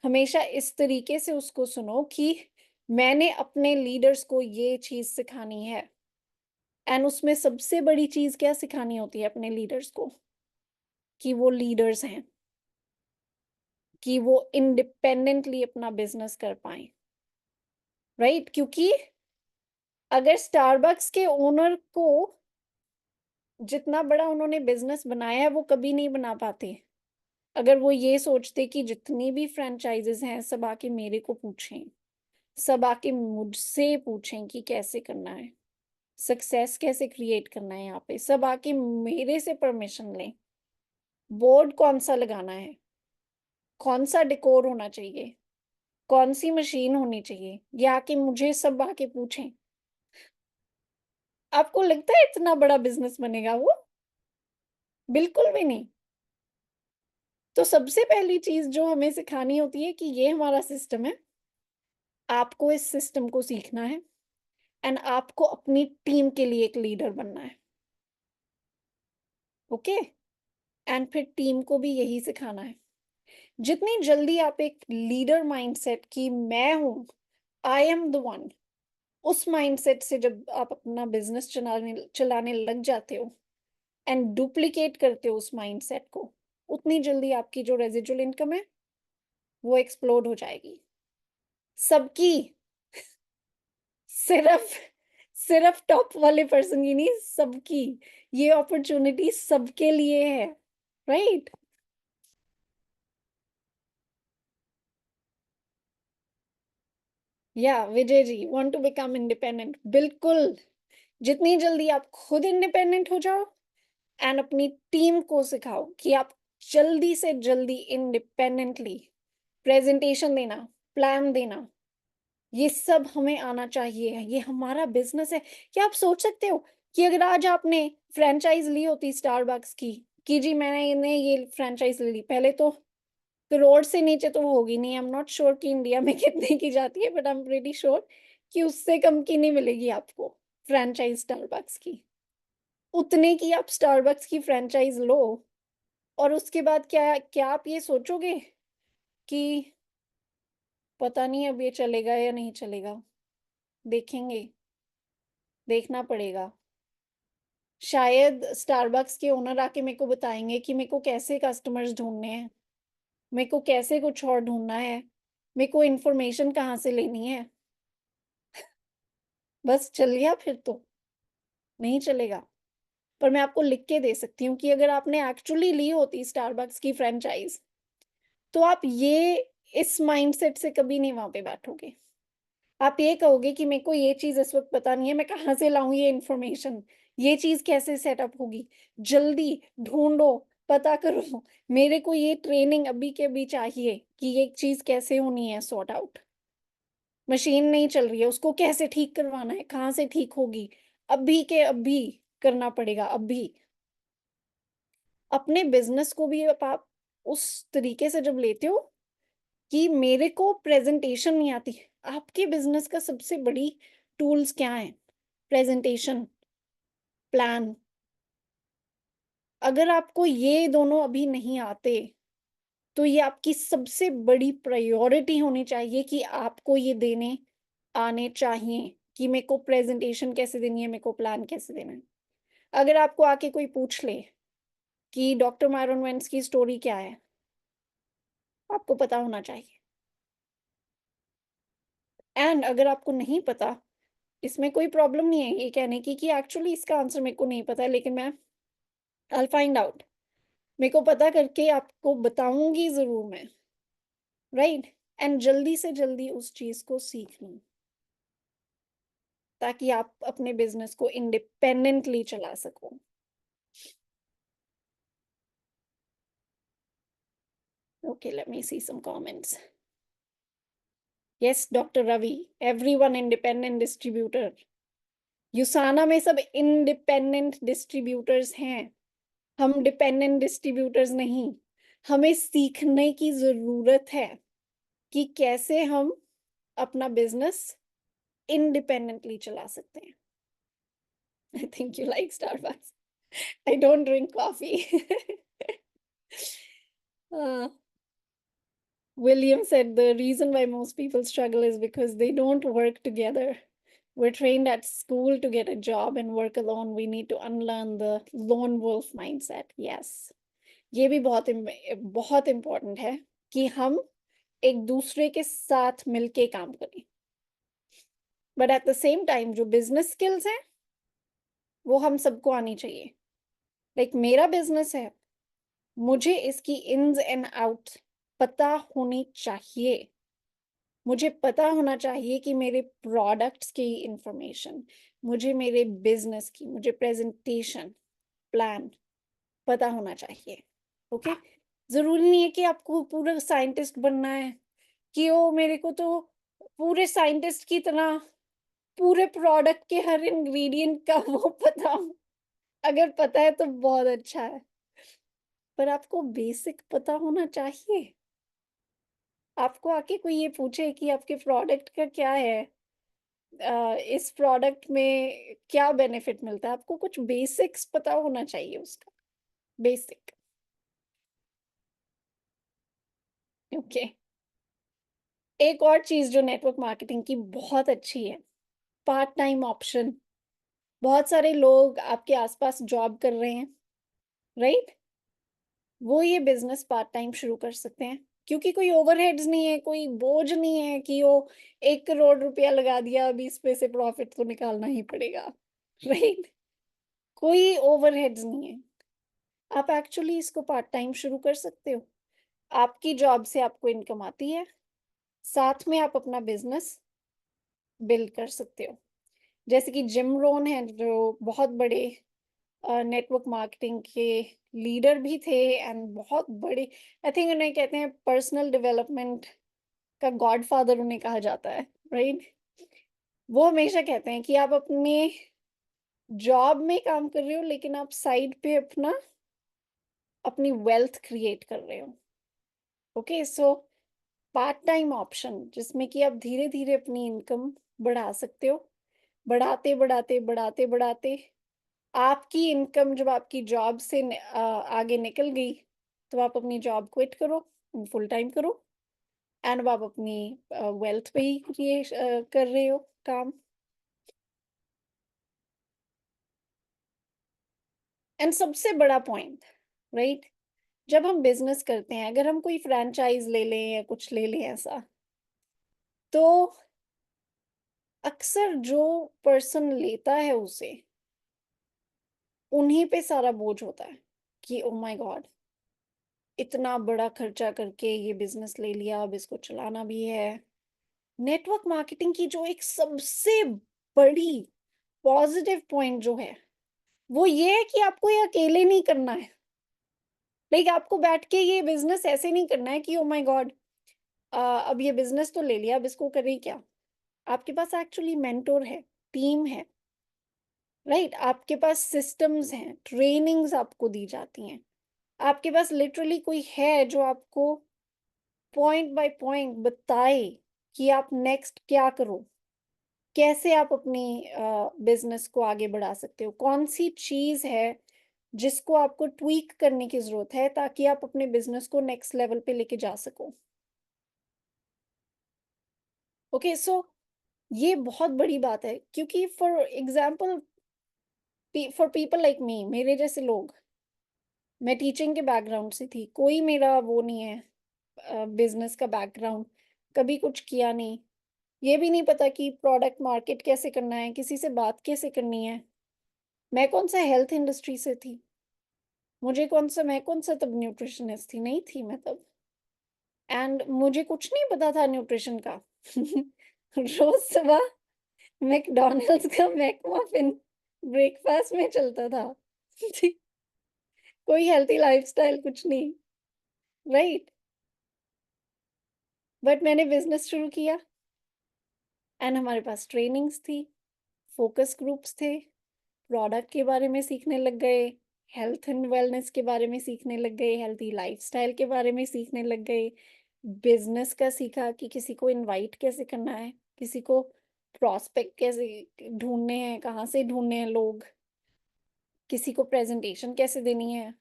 हमेशा इस तरीके से उसको सुनो कि मैंने अपने लीडर्स को ये चीज सिखानी है। एंड उसमें सबसे बड़ी चीज क्या सिखानी होती है अपने लीडर्स को? कि वो लीडर्स हैं, कि वो इंडिपेंडेंटली अपना बिजनेस कर पाए, राइट? क्योंकि अगर स्टारबक्स के ओनर को जितना बड़ा उन्होंने बिजनेस बनाया है वो कभी नहीं बना पाते अगर वो ये सोचते कि जितनी भी फ्रेंचाइजेस हैं सब आके मेरे को पूछें, सब आके मुझसे पूछें कि कैसे करना है, सक्सेस कैसे क्रिएट करना है, यहाँ पे सब आके मेरे से परमिशन लें, बोर्ड कौन सा लगाना है, कौन सा डेकोर होना चाहिए, कौन सी मशीन होनी चाहिए, ये आके मुझे सब आके पूछें। आपको लगता है इतना बड़ा बिजनेस बनेगा वो? बिल्कुल भी नहीं। तो सबसे पहली चीज जो हमें सिखानी होती है कि ये हमारा सिस्टम है, आपको इस सिस्टम को सीखना है एंड आपको अपनी टीम के लिए एक लीडर बनना है। ओके, एंड फिर टीम को भी यही सिखाना है। जितनी जल्दी आप एक लीडर माइंडसेट की मैं हूं, आई एम द वन, उस माइंडसेट से जब आप अपना बिजनेस चलाने चलाने लग जाते हो एंड डुप्लीकेट करते हो उस माइंडसेट को, उतनी जल्दी आपकी जो रेजिडुअल इनकम है वो एक्सप्लोड हो जाएगी सबकी। सिर्फ सिर्फ टॉप वाले पर्सन की नहीं, सबकी। ये अपॉर्चुनिटी सबके लिए है, राइट? या Vijay ji, want to become independent, बिल्कुल। जितनी जल्दी आप खुद इंडिपेंडेंट हो जाओ एंड अपनी टीम को सिखाओ कि आप जल्दी से जल्दी इंडिपेंडेंटली प्रेजेंटेशन देना, प्लान देना, ये सब हमें आना चाहिए। ये हमारा बिजनेस है। क्या आप सोच सकते हो कि अगर आज आपने फ्रेंचाइज ली होती स्टारबक्स की, कि जी मैंने इन्हें ये फ्रेंचाइज ले ली, पहले तो करोड़ से नीचे तो वो होगी नहीं। आई एम नॉट श्योर कि इंडिया में कितने की जाती है, but I am pretty sure कि उससे कम की नहीं मिलेगी आपको फ्रेंचाइज स्टारबक्स की। उतने की आप स्टारबक्स की फ्रेंचाइज लो और उसके बाद क्या क्या आप ये सोचोगे कि पता नहीं अब ये चलेगा या नहीं चलेगा, देखेंगे, देखना पड़ेगा। शायद स्टारबक्स के ओनर आके मेरे को बताएंगे कि मेरे को कैसे कस्टमर्स ढूंढने हैं, मेरे को कैसे कुछ और ढूंढना है, मेरे को इन्फॉर्मेशन कहाँ से लेनी है। बस चल गया फिर तो नहीं चलेगा। पर मैं आपको लिख के दे सकती हूँ कि अगर आपने एक्चुअली ली होती स्टारबक्स की फ्रेंचाइज, तो आप ये इस माइंडसेट से कभी नहीं वहां पे बैठोगे। आप ये कहोगे कि मेरे को ये चीज इस वक्त पता नहीं है, मैं कहाँ से लाऊं ये इन्फॉर्मेशन, ये चीज कैसे सेटअप होगी, जल्दी ढूंढो, पता करो, मेरे को ये ट्रेनिंग अभी के अभी चाहिए कि ये चीज कैसे होनी है सॉर्ट आउट। मशीन नहीं चल रही है, उसको कैसे ठीक करवाना है, कहाँ से ठीक होगी, अभी के अभी करना पड़ेगा अभी। अपने बिजनेस को भी आप उस तरीके से जब लेते हो कि मेरे को प्रेजेंटेशन नहीं आती, आपके बिजनेस का सबसे बड़ी टूल्स क्या है? Presentation, plan. अगर आपको ये दोनों अभी नहीं आते, तो ये आपकी सबसे बड़ी प्रायोरिटी होनी चाहिए कि आपको ये देने आने चाहिए कि मेरे को प्रेजेंटेशन कैसे देनी है, मेरे को प्लान कैसे देना है। अगर आपको आके कोई पूछ ले कि डॉक्टर मायरन वेंस की स्टोरी क्या है, आपको पता होना चाहिए। एंड अगर आपको नहीं पता, इसमें कोई प्रॉब्लम नहीं है ये कहने की कि एक्चुअली इसका आंसर मेरे को नहीं पता है, लेकिन मैं आई फाइंड आउट, मेरे को पता करके आपको बताऊंगी जरूर मैं, राइट? एंड जल्दी से जल्दी उस चीज को सीख लूं। ताकि आप अपने बिज़नेस को इंडिपेंडेंटली चला सको। Okay, let me see some comments. Yes doctor Ravi, everyone independent distributor. Usana में सब इंडिपेंडेंट डिस्ट्रीब्यूटर्स हैं। हम डिपेंडेंट डिस्ट्रीब्यूटर्स नहीं। हमें सीखने की ज़रूरत है कि कैसे हम अपना बिज़नेस इंडिपेंडेंटली चला सकते हैं। I think you like Starbucks. I don't drink coffee. Uh, William said the reason why most people struggle is because they don't work together. We're trained at school to get a job and work alone. We need to unlearn the lone wolf mindset. Yes. ये भी बहुत important है कि हम एक दूसरे के साथ मिलके काम करें। But at the same time जो बिजनेस स्किल्स हैं वो हम सबको आनी चाहिए। लाइक मेरा बिजनेस है, मुझे इसकी इन्स एंड आउट्स पता होनी चाहिए। मुझे पता होना चाहिए कि मेरे प्रोडक्ट्स की इंफॉर्मेशन, मुझे मेरे बिजनेस की, मुझे प्रेजेंटेशन प्लान पता होना चाहिए। ओके, जरूरी नहीं है कि आपको पूरा साइंटिस्ट बनना है कि ओ मेरे को तो पूरे साइंटिस्ट की तरह पूरे प्रोडक्ट के हर इंग्रेडिएंट का वो पता हो। अगर पता है तो बहुत अच्छा है, पर आपको बेसिक पता होना चाहिए। आपको आके कोई ये पूछे कि आपके प्रोडक्ट का क्या है, इस प्रोडक्ट में क्या बेनिफिट मिलता है, आपको कुछ बेसिक्स पता होना चाहिए उसका। बेसिक। ओके, एक और चीज जो नेटवर्क मार्केटिंग की बहुत अच्छी है, पार्ट टाइम ऑप्शन। बहुत सारे लोग आपके आसपास जॉब कर रहे हैं, राइट? वो ये बिजनेस पार्ट टाइम शुरू कर सकते हैं क्योंकि कोई ओवरहेड्स नहीं है, कोई बोझ नहीं है कि वो 1 करोड़ रुपया लगा दिया, अभी इस पे से प्रॉफिट तो निकालना ही पड़ेगा। राइट? कोई ओवरहेड्स नहीं है। आप एक्चुअली इसको पार्ट टाइम शुरू कर सकते हो। आपकी जॉब से आपको इनकम आती है, साथ में आप अपना बिजनेस बिल्ड कर सकते हो। जैसे कि जिम रोन है जो बहुत बड़े नेटवर्क मार्केटिंग के लीडर भी थे एंड बहुत बड़े, आई थिंक उन्हें कहते हैं पर्सनल डेवलपमेंट का गॉडफादर उन्हें कहा जाता है, राइट? वो हमेशा कहते हैं कि आप अपने जॉब में काम कर रहे हो लेकिन आप साइड पे अपनी वेल्थ क्रिएट कर रहे हो। Okay, so part time option जिसमें कि आप धीरे धीरे अपनी इनकम बढ़ा सकते हो। बढ़ाते बढ़ाते बढ़ाते बढ़ाते आपकी इनकम जब आपकी जॉब से आगे निकल गई तो आप अपनी जॉब क्विट करो, फुल टाइम करो एंड अब आप अपनी वेल्थ पे ही क्रिएट कर रहे हो काम। एंड सबसे बड़ा पॉइंट, राइट, जब हम बिजनेस करते हैं, अगर हम कोई फ्रैंचाइज ले लें या कुछ ले लें ऐसा, तो अक्सर जो पर्सन लेता है उसे, उन्हीं पे सारा बोझ होता है कि ओ माय गॉड, इतना बड़ा खर्चा करके ये बिजनेस ले लिया, अब इसको चलाना भी है। नेटवर्क मार्केटिंग की जो एक सबसे बड़ी पॉजिटिव पॉइंट जो है वो ये है कि आपको ये अकेले नहीं करना है। लाइक आपको बैठ के ये बिजनेस ऐसे नहीं करना है कि ओ माय गॉड, अब ये बिजनेस तो ले लिया, अब इसको करें क्या। आपके पास एक्चुअली मेंटोर है, टीम है, राइट? आपके पास सिस्टम्स हैं, ट्रेनिंग्स आपको दी जाती हैं। आपके पास लिटरली कोई है जो आपको पॉइंट बाय पॉइंट बताए कि आप नेक्स्ट क्या करो, कैसे आप अपनी बिजनेस को आगे बढ़ा सकते हो, कौन सी चीज है जिसको आपको ट्वीक करने की जरूरत है ताकि आप अपने बिजनेस को नेक्स्ट लेवल पे लेके जा सको। ओके, सो ये बहुत बड़ी बात है क्योंकि for example, for people like me, मेरे जैसे लोग, मैं टीचिंग के बैकग्राउंड से थी, कोई मेरा वो नहीं है बिजनेस का बैकग्राउंड, कभी कुछ किया नहीं, ये भी नहीं पता कि प्रोडक्ट मार्केट कैसे करना है, किसी से बात कैसे करनी है। मैं कौन सा हेल्थ इंडस्ट्री से थी, मैं कौन सा तब न्यूट्रिशनिस्ट थी, नहीं थी मैं तब। एंड मुझे कुछ नहीं पता था न्यूट्रिशन का। रोज सुबह मैकडॉनल्ड्स का मैकमफिन ब्रेकफास्ट में चलता था। कोई हेल्थी लाइफस्टाइल कुछ नहीं, राइट? बट मैंने बिजनेस शुरू किया एंड हमारे पास ट्रेनिंग्स थी, फोकस ग्रुप्स थे, प्रोडक्ट के बारे में सीखने लग गए, हेल्थ एंड वेलनेस के बारे में सीखने लग गए, हेल्थी लाइफस्टाइल के बारे में सीखने लग गए, बिजनेस का सीखा कि किसी को इनवाइट कैसे करना है, किसी को प्रॉस्पेक्ट कैसे ढूंढने हैं, कहाँ से ढूंढने हैं लोग, किसी को प्रेजेंटेशन कैसे देनी है,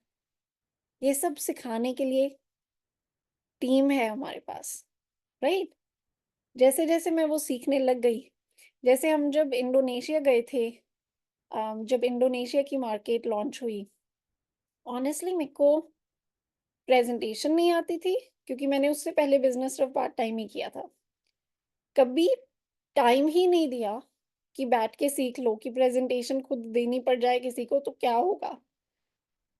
ये सब सिखाने के लिए टीम है हमारे पास, राइट? जैसे जैसे मैं वो सीखने लग गई, जैसे हम जब इंडोनेशिया गए थे, जब इंडोनेशिया की मार्केट लॉन्च हुई, ऑनेस्टली मेरे को प्रेजेंटेशन नहीं आती थी, क्योंकि मैंने उससे पहले बिजनेस सिर्फ पार्ट टाइम ही किया था। कभी टाइम ही नहीं दिया कि बैठ के सीख लो, कि प्रेजेंटेशन खुद देनी पड़ जाए किसी को तो क्या होगा।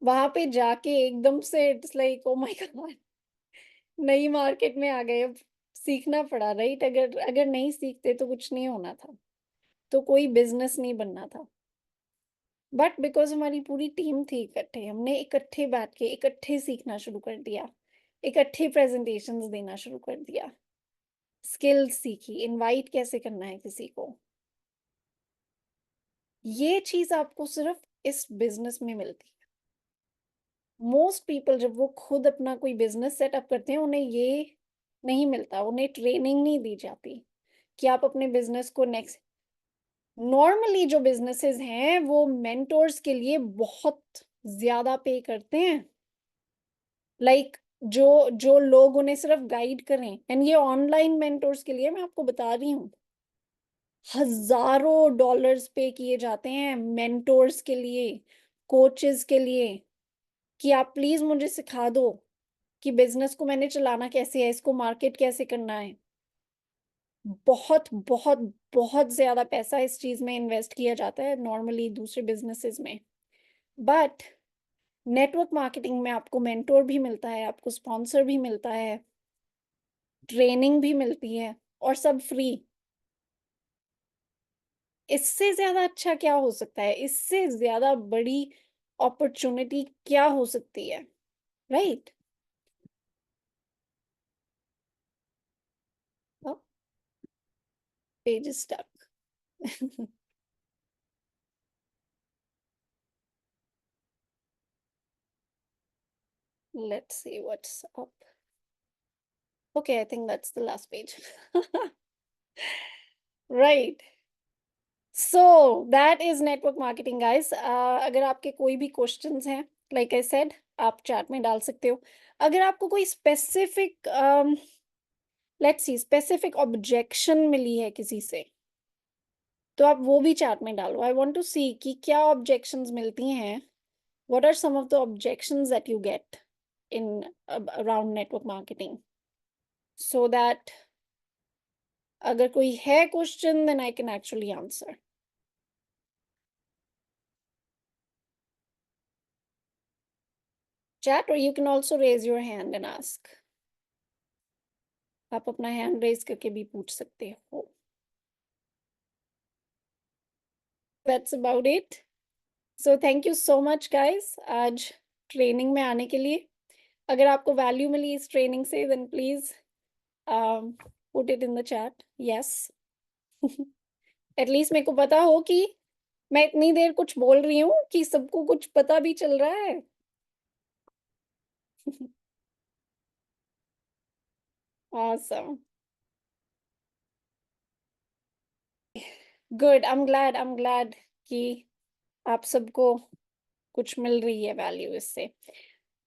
वहां पे जाके एकदम से it's like oh my God, नई मार्केट में आ गए, अब सीखना पड़ा, राइट? अगर अगर नहीं सीखते तो कुछ नहीं होना था, तो कोई बिजनेस नहीं बनना था। बट बिकॉज हमारी पूरी टीम थी इकट्ठे, हमने इकट्ठे बैठ के इकट्ठे सीखना शुरू कर दिया, इकट्ठे प्रेजेंटेशंस देना शुरू कर दिया, स्किल्स सीखी, इनवाइट कैसे करना है किसी को। ये चीज आपको सिर्फ इस बिजनेस में मिलती है। मोस्ट पीपल जब वो खुद अपना कोई बिजनेस सेटअप करते हैं, उन्हें ये नहीं मिलता, उन्हें ट्रेनिंग नहीं दी जाती कि आप अपने बिजनेस को नेक्स्ट। नॉर्मली जो बिजनेसेस हैं वो मेंटोर्स के लिए बहुत ज्यादा पे करते हैं, लाइक जो जो लोग उन्हें सिर्फ गाइड करें, एंड ये ऑनलाइन मेंटोर्स के लिए मैं आपको बता रही हूँ, हजारों डॉलर्स पे किए जाते हैं मेंटोर्स के लिए, कोचेस के लिए, कि आप प्लीज मुझे सिखा दो कि बिजनेस को मैंने चलाना कैसे है, इसको मार्केट कैसे करना है। बहुत बहुत बहुत ज्यादा पैसा इस चीज में इन्वेस्ट किया जाता है नॉर्मली दूसरे बिजनेसेस में। बट नेटवर्क मार्केटिंग में आपको मेंटोर भी मिलता है, आपको स्पॉन्सर भी मिलता है, ट्रेनिंग भी मिलती है, और सब फ्री। इससे ज्यादा अच्छा क्या हो सकता है, इससे ज्यादा बड़ी अपॉर्चुनिटी क्या हो सकती है, right? Page stuck. Let's see what's up. Okay, I think that's the last page. Right. So that is network marketing, guys. अगर आपके कोई भी क्वेश्चंस हैं, like I said, आप चैट में डाल सकते हो। अगर आपको कोई specific let's see specific objection मिली है किसी से, तो आप वो भी चैट में डालो। आई वांट टू सी कि क्या ऑब्जेक्शंस मिलती हैं, what are some of the objections that you get in around network marketing, so that अगर कोई है question then I can actually answer. Chat, or you can also raise your hand and ask. आप अपना hand raise करके भी पूछ सकते हो। That's about it. So thank you so much guys आज ट्रेनिंग में आने के लिए। अगर आपको वैल्यू मिली इस ट्रेनिंग से then please put it in the chat. Yes. At least मेरे को पता हो कि मैं इतनी देर कुछ बोल रही हूँ कि सबको कुछ पता भी चल रहा है। Awesome. Good. I'm glad कि आप सबको कुछ मिल रही है वैल्यू इससे।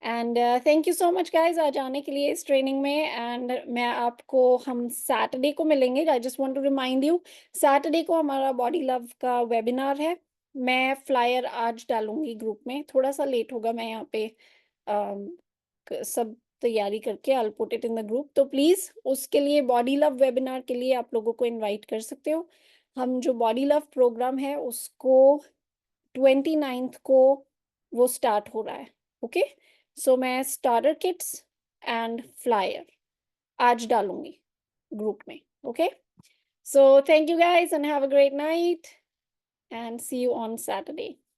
And thank you so much guys आज आने के लिए इस ट्रेनिंग में। एंड मैं आपको, हम सैटरडे को मिलेंगे। I just want to remind you, Saturday को हमारा बॉडी लव का वेबिनार है। मैं फ्लायर आज डालूंगी ग्रुप में, थोड़ा सा लेट होगा, मैं यहाँ पे सब तैयारी करके I put it in the group. तो प्लीज उसके लिए, बॉडी लव वेबिनार के लिए आप लोगों को इनवाइट कर सकते हो। हम जो बॉडी लव प्रोग्राम है उसको 29th को वो स्टार्ट हो रहा है। ओके, सो मैं स्टार्टर किट्स एंड फ्लायर आज डालूंगी ग्रुप में। Okay, So thank you guys and have a great night and see you on Saturday.